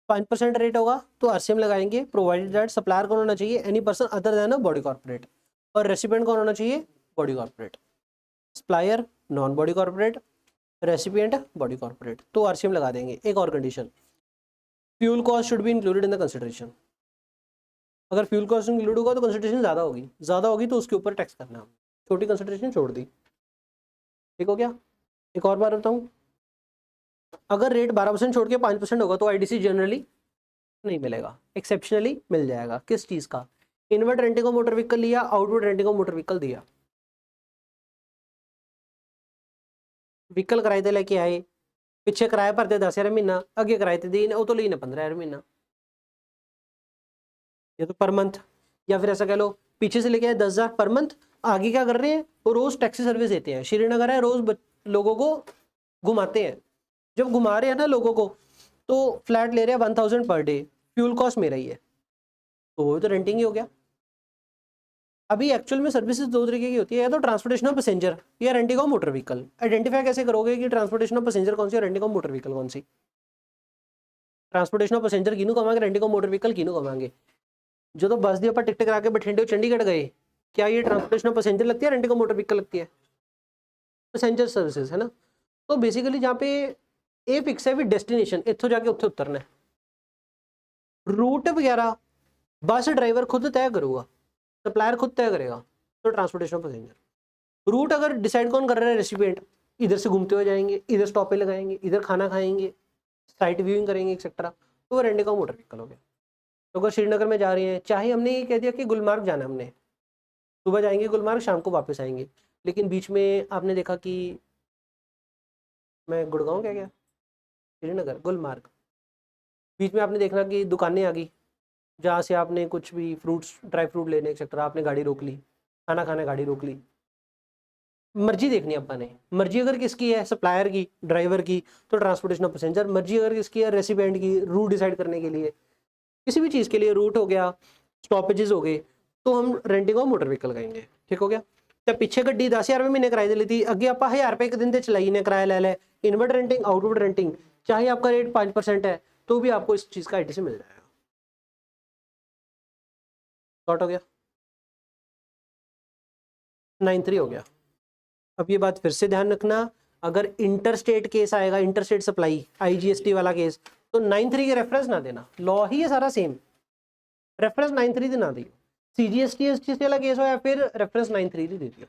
5% रेट होगा तो आरसीएम लगाएंगे, प्रोवाइडेड दैट सप्लायर कौन होना चाहिए, any person other than a body corporate, और रेसिपिएंट कौन होना चाहिए, body corporate. Supplier non body corporate, recipient body corporate, तो आरसीएम लगा देंगे। एक और condition, fuel cost should be included in the consideration. अगर फ्यूल कॉस्ट इंक्लूड होगा तो कंसिडरेशन ज़्यादा होगी तो उसके ऊपर टैक्स करना, छोटी कंसिडरेशन छोड़ दी, ठीक हो गया। एक और बार बताऊँ, अगर रेट 12% छोड़ के 5% होगा तो आईटीसी जनरली नहीं मिलेगा, एक्सेप्शनली मिल जाएगा। किस चीज़ का, inward renting of motor vehicle लिया, outward renting of motor vehicle दिया। व्हीकल किराए ते लेके आए, पिछे किराया भरते 10,000 महीना, अगे किराए ते देने वो तो लेने 15,000 महीना, ये तो पर मंथ। या फिर ऐसा कह लो पीछे से लेके आए 10,000 पर मंथ, आगे क्या कर रहे हैं वो रोज टैक्सी सर्विस देते हैं, श्रीनगर है, रोज लोगों को घुमाते हैं। जब घुमा रहे हैं ना लोगों को तो फ्लैट ले रहे हैं 1,000 पर डे, फ्यूल कॉस्ट मेरा ही है, तो वो तो रेंटिंग ही हो गया। अभी एक्चुअल में सर्विसेज दो तरीके की होती है, या तो ट्रांसपोर्टेशन ऑफ पैसेंजर या renting of motor vehicle. Identify कैसे करोगे कि ट्रांसपोर्टेशन ऑफ पैसेंजर कौन सी और रेंटिंग ऑफ मोटर व्हीकल कौन सी। ट्रांसपोर्टेशन ऑफ पैसेंजर किनू कमांगे, रेंटिंग ऑफ मोटर व्हीकल किनू कमांगे। जो तो बस दिए पर टिकट करा के बठिंडे चंडीगढ़ गए, क्या ये ट्रांसपोर्टेशन ऑफ पैसेंजर लगती है, रेंटिंग ऑफ मोटर व्हीकल लगती है, पैसेंजर सर्विसेज है ना। तो बेसिकली जहाँ पे ए फिक्स है भी डेस्टिनेशन, इत्थों जाके उत्थे उतरना है, रूट वगैरह बस ड्राइवर खुद तय करूंगा, सप्लायर खुद तय करेगा, तो ट्रांसपोर्टेशन ऑफ पैसेंजर। रूट अगर डिसाइड कौन कर रहा है, रेसिपिएंट, इधर से घूमते हुए जाएंगे, इधर स्टॉप पे लगाएंगे, इधर खाना खाएंगे, साइट व्यूइंग करेंगे एक्सेट्रा, तो वो रेंटिंग ऑफ मोटर व्हीकल हो गया। तो अगर श्रीनगर में जा रहे हैं, चाहे हमने ये कह दिया कि गुलमार्ग जाना है, हमने सुबह जाएंगे गुलमार्ग, शाम को वापस आएंगे, लेकिन बीच में आपने देखा कि मैं गुड़गांव क्या गया, श्रीनगर गुलमार्ग, बीच में आपने देखना कि दुकानें आ गई जहाँ से आपने कुछ भी फ्रूट्स ड्राई फ्रूट लेने एक्सेट्रा, आपने गाड़ी रोक ली, खाना खाने गाड़ी रोक ली, मर्जी देखनी है अपने। मर्जी अगर किसकी है, सप्लायर की, ड्राइवर की, तो ट्रांसपोर्टेशन ऑफ पैसेंजर। मर्जी अगर किसकी है, रेसिडेंट की, रूट डिसाइड करने के लिए, किसी भी चीज़ के लिए, रूट हो गया, स्टॉपेजेस हो गए, तो हम रेंटिंग ऑफ मोटर व्हीकल कहेंगे, ठीक हो गया। तो पीछे गड्डी 10,000 रुपये महीने किराए दी थी, अगे आप 1,000 रुपये एक दिन से चलाई ने किराया ले ले, इनवर्ड रेंटिंग आउटवर्ड रेंटिंग, चाहे आपका रेट 5% है तो भी आपको इस चीज़ का आईटीसी मिल जाएगा। शॉर्ट हो गया, 9(3) हो गया। अब ये बात फिर से ध्यान रखना, अगर इंटर स्टेट केस आएगा, इंटर स्टेट सप्लाई आईजीएसटी वाला केस, तो 9(3) के रेफरेंस ना देना, लॉ ही है सारा सेम, रेफरेंस 9(3) देना दियो। सीजीएसटी एसटी वाला केस हो या फिर रेफरेंस 9(3) दे दियो।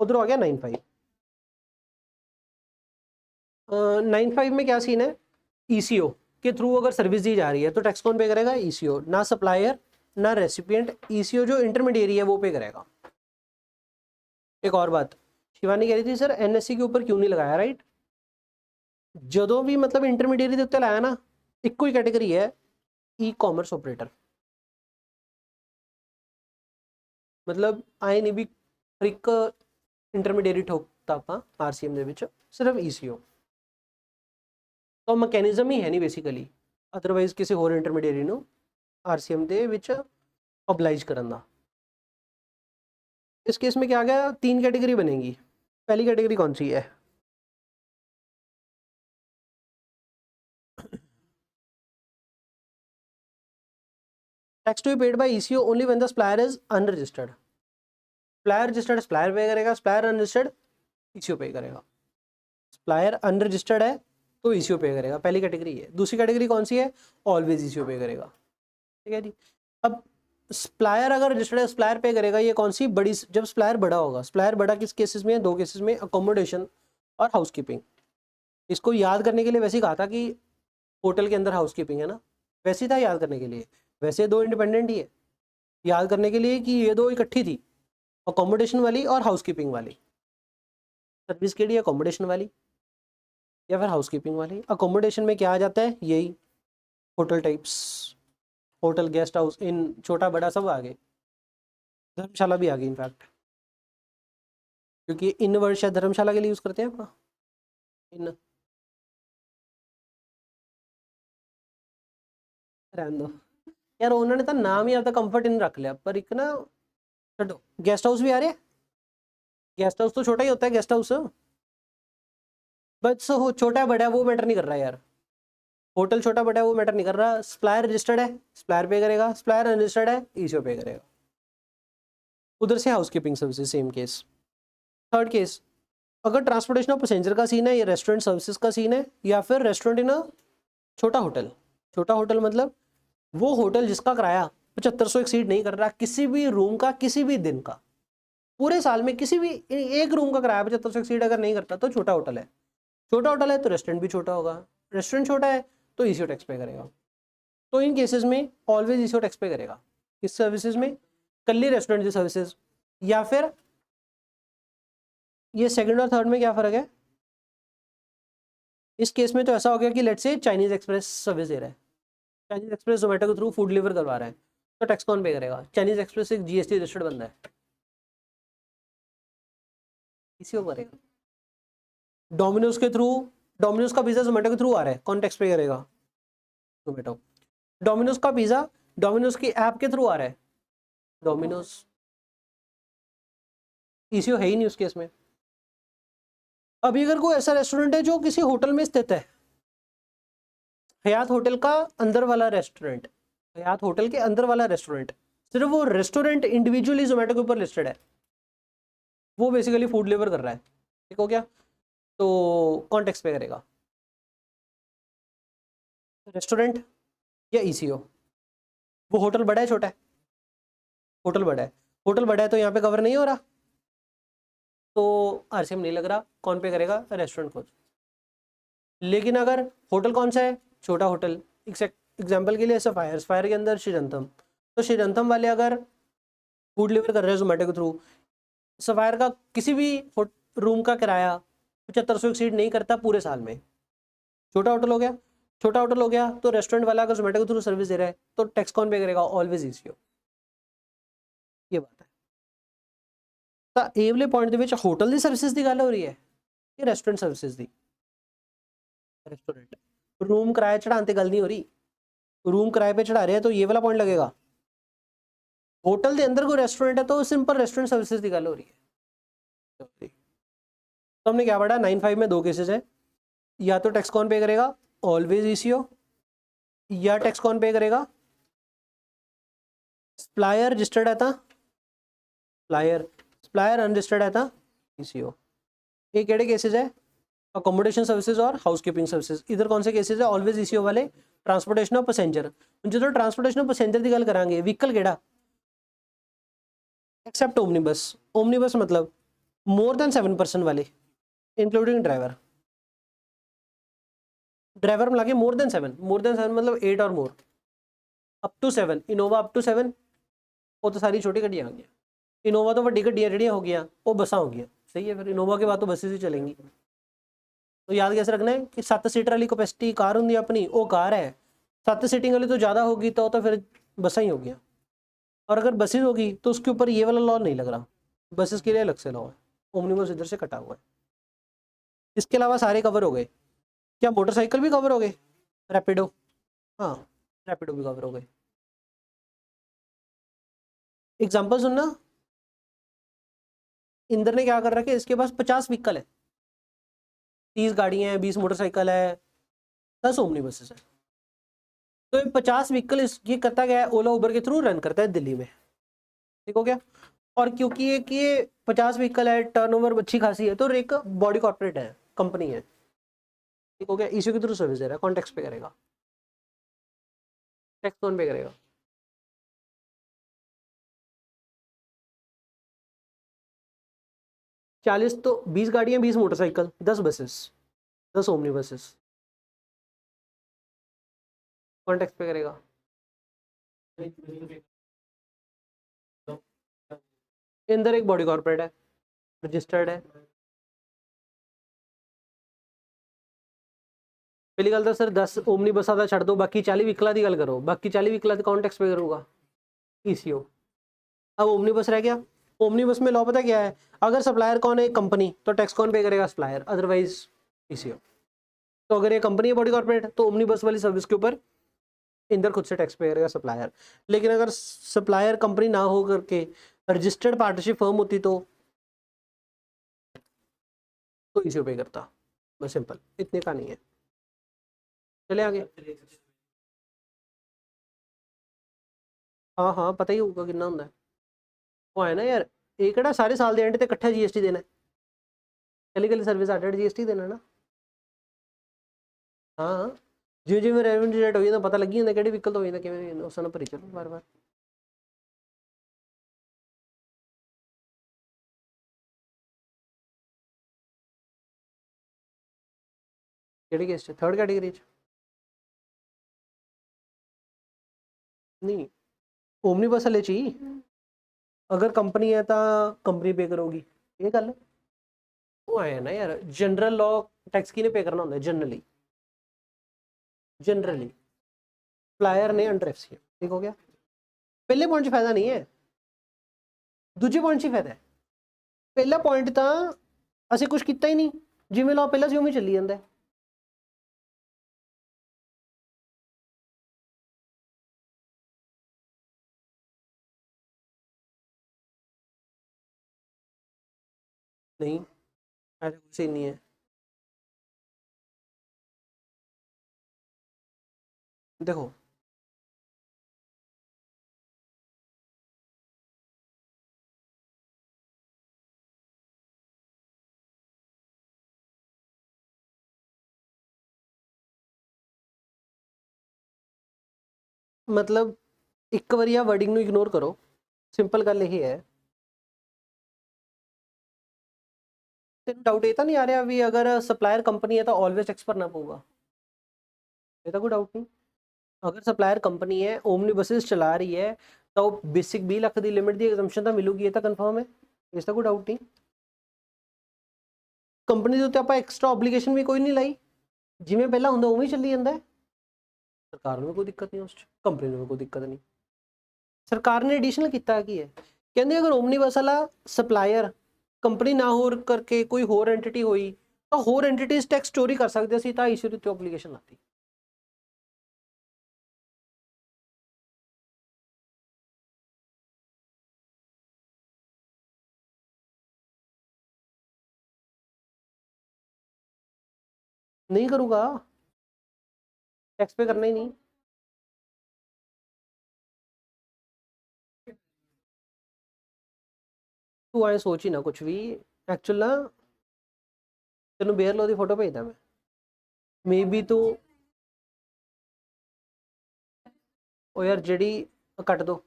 उधर हो गया 9(5). 9(5) में क्या सीन है, ईसीओ के थ्रू अगर सर्विस दी जा रही है तो टैक्स कौन पे करेगा, ईसीओ, ना सप्लायर ना रेसिपिएंट, ईसीओ जो इंटरमीडिएरी है वो पे करेगा। एक और बात शिवानी कह रही थी सर एनएससी के ऊपर क्यों नहीं लगाया, राइट, जो भी मतलब इंटरमीडिएरी के उत्ते लाया ना, एक ही कैटेगरी है, ई कॉमर्स ऑपरेटर, मतलब आए नहीं भी ट्रिक इंटरमीडिएरी ठोकता ਆਪਾਂ आरसीएम ਦੇ ਵਿੱਚ, सिर्फ ईसीओ। तो मैकेनिज्म ही है नहीं बेसिकली, अदरवाइज किसी और इंटरमीडिएट ਨੂੰ आरसीएम ਦੇ ਵਿੱਚ ऑब्लाइज करना। इस केस में क्या आ गया, 3 कैटेगरी बनेगी। पहली कैटेगरी कौन सी है, tax to be paid by ECO only when the supplier is unregistered. Supplier registered supplier pay करेगा, सप्लायर अनरजिस्टर्ड ईसीओ पे करेगा। सप्लायर अनरजिस्टर्ड है तो ईसीओ पे करेगा, पहली कैटेगरी है। दूसरी कैटेगरी कौन सी है, ऑलवेज ईसीओ पे करेगा, ठीक है जी। अब सप्लायर अगर रजिस्टर्ड है सप्लायर पे करेगा, ये कौन सी बड़ी, जब सप्लायर बड़ा होगा। सप्लायर बड़ा किस केसेस में है, 2 केसेस में, अकोमोडेशन और हाउसकीपिंग। इसको याद करने के लिए वैसे ही कहा था कि होटल के अंदर हाउसकीपिंग है ना, वैसे ही था याद करने के लिए। वैसे 2 इंडिपेंडेंट ही है, याद करने के लिए कि ये 2 इकट्ठी थी, अकोमोडेशन वाली और हाउसकीपिंग वाली। सर्विस के लिए अकोमोडेशन वाली या फिर हाउसकीपिंग वाली। अकोमोडेशन में क्या आ जाता है, यही hotel types, hotel, guest house, inn, छोटा बड़ा सब आ गए, धर्मशाला भी आ गई इनफैक्ट, क्योंकि इन वर्ड शायद धर्मशाला के लिए यूज़ करते हैं आपका इन, रहने दो यार, उन्होंने तो नाम ही आता कंफर्ट इन रख लिया, पर एक ना छो, गेस्ट हाउस भी आ रहे हैं। गेस्ट हाउस तो छोटा ही होता है, गेस्ट हाउस बस हो, छोटा है बड़ा है वो मैटर नहीं कर रहा यार, होटल छोटा बड़ा है वो मैटर नहीं कर रहा। सप्लायर रजिस्टर्ड है सप्लायर पे करेगा, सप्लायर अनरजिस्टर्ड है ईसीओ पे करेगा। उधर से housekeeping services same case. Third case, अगर ट्रांसपोर्टेशन ऑफ पैसेंजर का सीन है, या रेस्टोरेंट सर्विसेज का सीन है, या फिर रेस्टोरेंट इन अ छोटा होटल। छोटा होटल मतलब वो होटल जिसका किराया 7500 एक्सीड नहीं कर रहा, किसी भी रूम का किसी भी दिन का, पूरे साल में किसी भी एक रूम का किराया 7500 एक्सीड अगर नहीं करता तो छोटा होटल है। छोटा होटल है तो रेस्टोरेंट भी छोटा होगा, रेस्टोरेंट छोटा है तो ईसीओ टैक्स पे करेगा। तो इन केसेस में ऑलवेज ईसीओ टैक्स पे करेगा। इस सर्विसेज में कल्ली रेस्टोरेंट की सर्विसेज, या फिर ये सेकंड और थर्ड में क्या फ़र्क है। इस केस में तो ऐसा हो गया कि let's say Chinese express service दे रहा है, चाइनीज एक्सप्रेस जोमेटो के थ्रू फूड डिलीवर करवा रहा है, तो टैक्स कौन पे करेगा, चाइनीज एक्सप्रेस एक जीएसटी रजिस्टर्ड बंदा है, ईसीओ करेगा। डोमिनोज के थ्रू, डोमिनोज का पिज्जा जोमेटो के थ्रू आ रहा है, कौन टैक्स पे करेगा, जोमेटो। डोमिनोज का पिज्जा डोमिनोज की ऐप के थ्रू आ रहा है, डोमिनोज, ईसीओ है ही नहीं उस केस में। अभी अगर कोई ऐसा रेस्टोरेंट है जो किसी होटल में स्थित है, हयात होटल का अंदर वाला रेस्टोरेंट, हयात होटल के अंदर वाला रेस्टोरेंट, सिर्फ वो रेस्टोरेंट इंडिविजुअली जोमेटो के ऊपर लिस्टेड है, वो बेसिकली फूड डिलीवर कर रहा है, ठीक हो गया। तो कौन टैक्स पे करेगा, रेस्टोरेंट या ईसीओ। वो होटल बड़ा है छोटा है, होटल बड़ा है, होटल बड़ा है तो यहाँ पे कवर नहीं हो रहा, तो आरसीएम नहीं लग रहा, कौन पे करेगा, रेस्टोरेंट को। लेकिन अगर होटल कौन सा है, छोटा होटल, एग्जाम्पल के लिए सफायर, सफायर के अंदर श्रीजंतम, तो श्रीजंतम वाले अगर फूड डिलीवर कर रहे हैं जोमेटो के थ्रू, सफायर का किसी भी रूम का किराया 7500 एक्सीड नहीं करता पूरे साल में, छोटा होटल हो गया। छोटा होटल हो गया तो रेस्टोरेंट वाला अगर जोमेटो के थ्रू सर्विस दे रहा है तो टैक्स कौन पे करेगा, ऑलवेज ईसीओ, ये बात है। ਤਾਂ ਇਹ ਵਾਲੇ पॉइंट ਦੇ ਵਿੱਚ होटल ਦੀ सर्विसेज की गल हो रही है कि रेस्टोरेंट सर्विसेज की, रेस्टोरेंट रूम किराया चढ़ाने की गल नहीं हो रही, रूम किराए पे चढ़ा रहे हैं तो ये वाला पॉइंट लगेगा। होटल के अंदर कोई रेस्टोरेंट है तो सिंपल रेस्टोरेंट सर्विसेज की गल हो रही है। तो हमने क्या पढ़ा, 9(5) में 2 केसेस है, या तो टैक्स कौन पे करेगा, ऑलवेज ईसीओ, या टैक्स कौन पे करेगा, सप्लायर रजिस्टर्ड है था सप्लायर, सप्लायर अनरजिस्टर्ड है था ईसीओ। ये केड़े केसेस है, अकोमोडेशन सर्विसेज और हाउसकीपिंग सर्विसेज। इधर कौन से केसेस है, ऑलवेज ईसीओ वाले, ट्रांसपोर्टेशन ऑफ पैसेंजर। जो ट्रांसपोर्टेशन ऑफ पैसेंजर की गल करांगे, व्हीकल केड़ा, एक्सेप्ट ओमनीबस। ओमनीबस मतलब मोर देन 7 पर्सन वाले इंक्लूडिंग ड्राइवर, ड्राइवर मिला के मोर देन 7, मोर देन 7 मतलब 8 और more, up to 7, Innova up to 7, वो तो सारी छोटी गड्डियाँ आ गई। इनोवा तो वड्डी गड्डियाँ जड़ियाँ हो गई, वो बसा हो गई, सही है। फिर इनोवा के बाद तो बसेस ही चलेंगी। तो याद कैसे रखना है कि 7 सीटर वाली कैपेसिटी कार होंगी अपनी, वो कार है। 7 सीटिंग वाली तो ज़्यादा होगी तो फिर बसा ही हो गया। और अगर बसेज होगी तो उसके ऊपर ये वाला लॉ नहीं लग रहा, बसेस के लिए अलग से लॉ है, ओमनीबस इधर से कटा हुआ है। इसके अलावा सारे कवर हो गए। क्या मोटरसाइकिल भी कवर हो गए? रैपिडो, हाँ रैपिडो भी कवर हो गए। एग्जाम्पल सुनना, इंदर ने क्या कर रखा है, इसके पास 50 व्हीकल है, 30 गाड़ियां हैं, 20 मोटरसाइकिल है, 10 ओमनी बसेस है। तो ये 50 व्हीकल ये करता क्या है, ओला उबर के थ्रू रन करता है दिल्ली में, ठीक हो गया। और क्योंकि ये 50 व्हीकल है, टर्नओवर अच्छी खासी है, तो एक बॉडी कॉर्पोरेट है, कंपनी है, ठीक हो गया। इसी के थ्रू सर्विस दे रहा है, कौन टैक्स पे करेगा? टैक्स कौन पे करेगा? 40 तो 20 गाड़ियां, 20 मोटरसाइकिल, 10 बसेस, 10 ओमनी बसेस, कौन टैक्स पे करेगा? इंदर एक बॉडी कॉर्पोरेट है, रजिस्टर्ड है। पहली गल तो सर 10 ओमनी बसा का छड़ दो, बाकी 40 व्हीकलों की गल करो, बाकी 40 व्हीकलों का कौन टैक्स पे करूंगा? ईसीओ। अब ओमनी बस रह गया, ओमनी बस में लॉ पता क्या है, अगर सप्लायर कौन है, कंपनी, तो टैक्स कौन पे करेगा? Supplier, otherwise eco. तो अगर ये कंपनी है बॉडी कॉर्पोरेट, तो ओमनी बस वाली सर्विस के ऊपर इंदर खुद से टैक्स पे करेगा, सप्लायर। लेकिन अगर सप्लायर कंपनी ना हो करके रजिस्टर्ड पार्टनरशिप फर्म होती तो ईसीओ पे करता, बस सिंपल, इतने का नहीं है। चले आगे। हाँ हाँ पता ही होगा कितना होता है, वो है ना यार, एक ना सारे साल के एंड ते इकट्ठा जीएसटी देना है, कली कली सर्विस 8 जीएसटी देना ना। हाँ हाँ, जिवें जिवें रेवेन्यू जनरेट हो जाता पता लगी जाता किहड़ी व्हीकल तो हो जाता, किवें उस भरी चलो बार बार। ਕਿਹੜੀ ਕੇਸ ਚ? थर्ड कैटेगरी ਚ नहीं, ओमनी बस वाले च ही अगर कंपनी है तो कंपनी पे करोगी, ये गल है। वो है ना यार, जनरल लॉ टैक्स किने पे करना होता है जनरली, जनरली सप्लायर ने अंडर एफसीए, ठीक हो गया। पहले पॉइंट च फायदा नहीं है, दूजे पॉइंट च फायदा है। पहला पॉइंट तो ਅਸੀਂ कुछ किया ही नहीं, जिवें लॉ पहला सी उवें चली जाता है। नहीं ऐसा कुछ ही नहीं है, देखो मतलब एक बार आ वर्डिंग ਨੂੰ इग्नोर करो, सिंपल गल यही है। तेन डाउट ये तो नहीं आ रहा भी अगर सप्लायर कंपनी है तो ऑलवेज टैक्स भरना पड़ेगा? ये तो कोई डाउट नहीं। अगर सप्लायर कंपनी है, ओमनी बसेस चला रही है, तो बेसिक 20 लाख की लिमिट की एग्जम्पशन तो मिलेगी, ये तो कन्फर्म है, इसका कोई डाउट नहीं। कंपनी के उत्ते आप एक्सट्रा ओबलीगेशन भी कोई नहीं लाई, जिमें पहला होंगे उवें चली जाता है। सरकार में कोई दिक्कत नहीं, उस कंपनी में कोई दिक्कत नहीं। सरकार ने एडिशनल किया कि है, कहते अगर ओमनी बस वाला सप्लायर कंपनी ना हो करके कोई होर एंटिटी हुई, तो होर एंटिटीज टैक्स चोरी कर सकते सी, तो इशू उत्ते ओबलीगेशन आती। नहीं करूँगा, टैक्स पे करना ही नहीं। तू आए सोच ही ना कुछ भी, एक्चुअल ना तेन बेयर लॉ की फोटो भेजदा मैं, मे बी तू ओ यार जड़ी कट दो,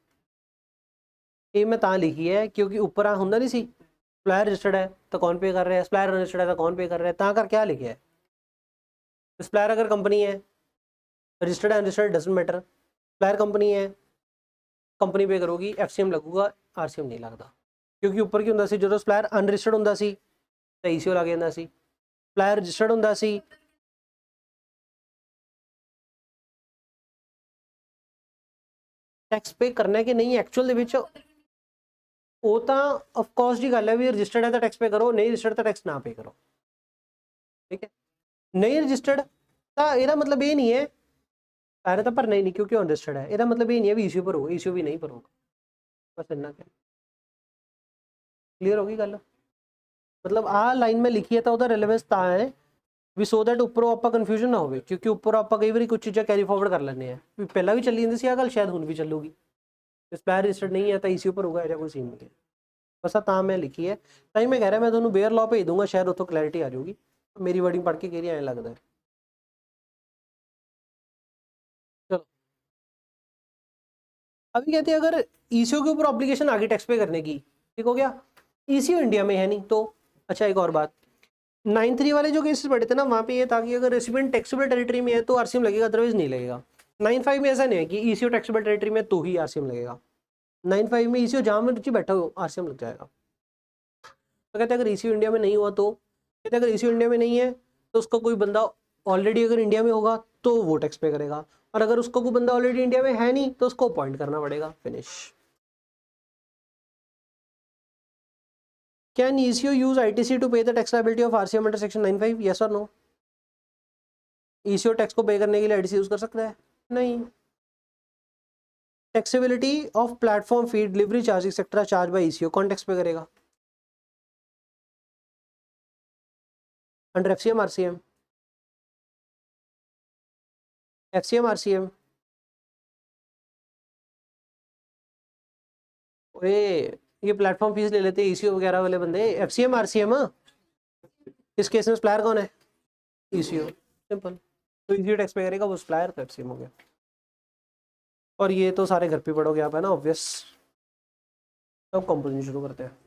ये मैं ता लिखी है क्योंकि ऊपर होंगे नहीं सी सप्लायर रजिस्टर्ड है तो कौन पे कर रहा है, सप्लायर रजिस्टर्ड है तो कौन पे कर रहा है, ता कर क्या लिखे है। सप्लायर अगर कंपनी है, रजिस्टर्ड है unregistered doesn't matter, supplier company है, कंपनी पे करोगी, एफसीएम लगूगा, आरसीएम नहीं लगता। क्योंकि ऊपर की होंदा सी जो सप्लायर अनरजिस्टर्ड होंदा सी तो ईसीओ लग जांदा सी, सप्लायर रजिस्टर्ड होंदा सी टैक्स पे करना है कि नहीं एक्चुअल दे विच, वो तो ऑफकोर्स की गल है भी रजिस्टर्ड है तो टैक्स पे करो, नहीं रजिस्टर्ड तो टैक्स ना पे करो, ठीक है। नहीं रजिस्टर्ड ਇਹਦਾ ਮਤਲਬ ਇਹ ਨਹੀਂ ਹੈ सारे तो भरना ही नहीं क्योंकि अनरजिस्टर्ड है। ਇਹਦਾ ਮਤਲਬ ਇਹ ਨਹੀਂ ਹੈ ਵੀ ਈਸ਼ੂ ਭਰੋਗੇ, ਈਸ਼ੂ ਵੀ ਨਹੀਂ ਭਰੋਗੇ, ਬਸ ਇੰਨਾ ਕਿ ਕਲੀਅਰ ਹੋ ਗਈ ਗੱਲ। ਮਤਲਬ ਆਹ ਲਾਈਨ ਮੈਂ ਲਿਖੀ ਹੈ ਤਾਂ ਉਹਦਾ ਰਿਲੇਵੈਂਸ ਤਾਂ ਹੈ ਵੀ ਸੋ ਦੈਟ ਉੱਪਰੋਂ ਆਪਾਂ ਕਨਫਿਊਜ਼ਨ ਨਾ ਹੋਵੇ, ਕਿਉਂਕਿ ਉੱਪਰ ਆਪਾਂ ਕਈ ਵਾਰੀ ਕੁਝ ਚੀਜ਼ਾਂ ਕੈਰੀ ਫਾਰਵਰਡ ਕਰ ਲੈਂਦੇ ਆ ਵੀ ਪਹਿਲਾਂ ਵੀ ਚੱਲੀ ਜਾਂਦੀ ਸੀ ਆਹ ਗੱਲ, ਸ਼ਾਇਦ ਹੁਣ ਵੀ ਚੱਲੂਗੀ। ਸਪੈਰ ਰਜਿਸਟਰਡ ਨਹੀਂ ਹੈ ਤਾਂ ਈਸ਼ੂ ਭਰੂਗਾ, ਇਹਦਾ ਕੋਈ ਸੀਨ ਨਹੀਂ ਹੈ। ਬਸ ਤਾਂ ਮੈਂ ਲਿਖੀ ਹੈ, ਤਾਂ ਹੀ ਮੈਂ ਕਹਿ ਰਿਹਾ ਮੈਂ ਤੁਹਾਨੂੰ ਬੇਅਰ ਲਾਅ ਭੇਜ दूंगा, शायद ਉੱਥੋਂ क्लैरिटी आ जाऊगी। मेरी वर्डिंग पढ़ के कह रही है लगता है। चलो अभी कहते हैं अगर ईसीओ के ऊपर ऑब्लिगेशन आगे टैक्स पे करने की, ठीक हो गया। ईसीओ इंडिया में है नहीं तो अच्छा, एक और बात 9(3) वाले जो केसेस पढ़े थे ना, वहाँ पे ये था कि अगर रेसिडेंट टैक्सेबल टेरिटरी में है तो आरसीएम लगेगा, अदरवाइज नहीं लगेगा। 9(5) में ऐसा नहीं है कि ईसीओ टैक्सेबल टेरिटरी में तो ही आरसीएम लगेगा। 9(5) में ईसीओ जहाँ मर्जी बैठा हो आरसीएम लग जाएगा। तो कहते हैं अगर ईसीओ इंडिया में नहीं हुआ तो, कहते हैं अगर ईसीओ इंडिया में नहीं है तो उसका कोई बंदा ऑलरेडी अगर इंडिया में होगा तो वो टैक्स पे करेगा, और अगर उसका कोई बंदा ऑलरेडी इंडिया में है नहीं तो उसको अपॉइंट करना पड़ेगा। Finish. Can ECO use ITC to pay the tax liability of RCM under section 9(5)? Yes और नो? ईसीओ टैक्स को पे करने के लिए आईटीसी यूज कर सकता है? नहीं। Taxability of platform fee, delivery charge etcetera charge by eco, कौन टैक्स पे करेगा? Under FCM RCM? FCM RCM? ओए ये प्लेटफॉर्म फीस ले लेते हैं ईसीओ वगैरह वाले बंदे। एफसीएम आरसीएम इस केस में सप्लायर कौन है? ईसीओ। सिंपल। तो ईसीओ टैक्स पे करेगा वो सप्लायर, तो एफसीएम हो गया। और ये तो सारे घर पे पढ़ोगे आप, है ना, ऑब्वियस। अब कंपोजिशन शुरू करते हैं।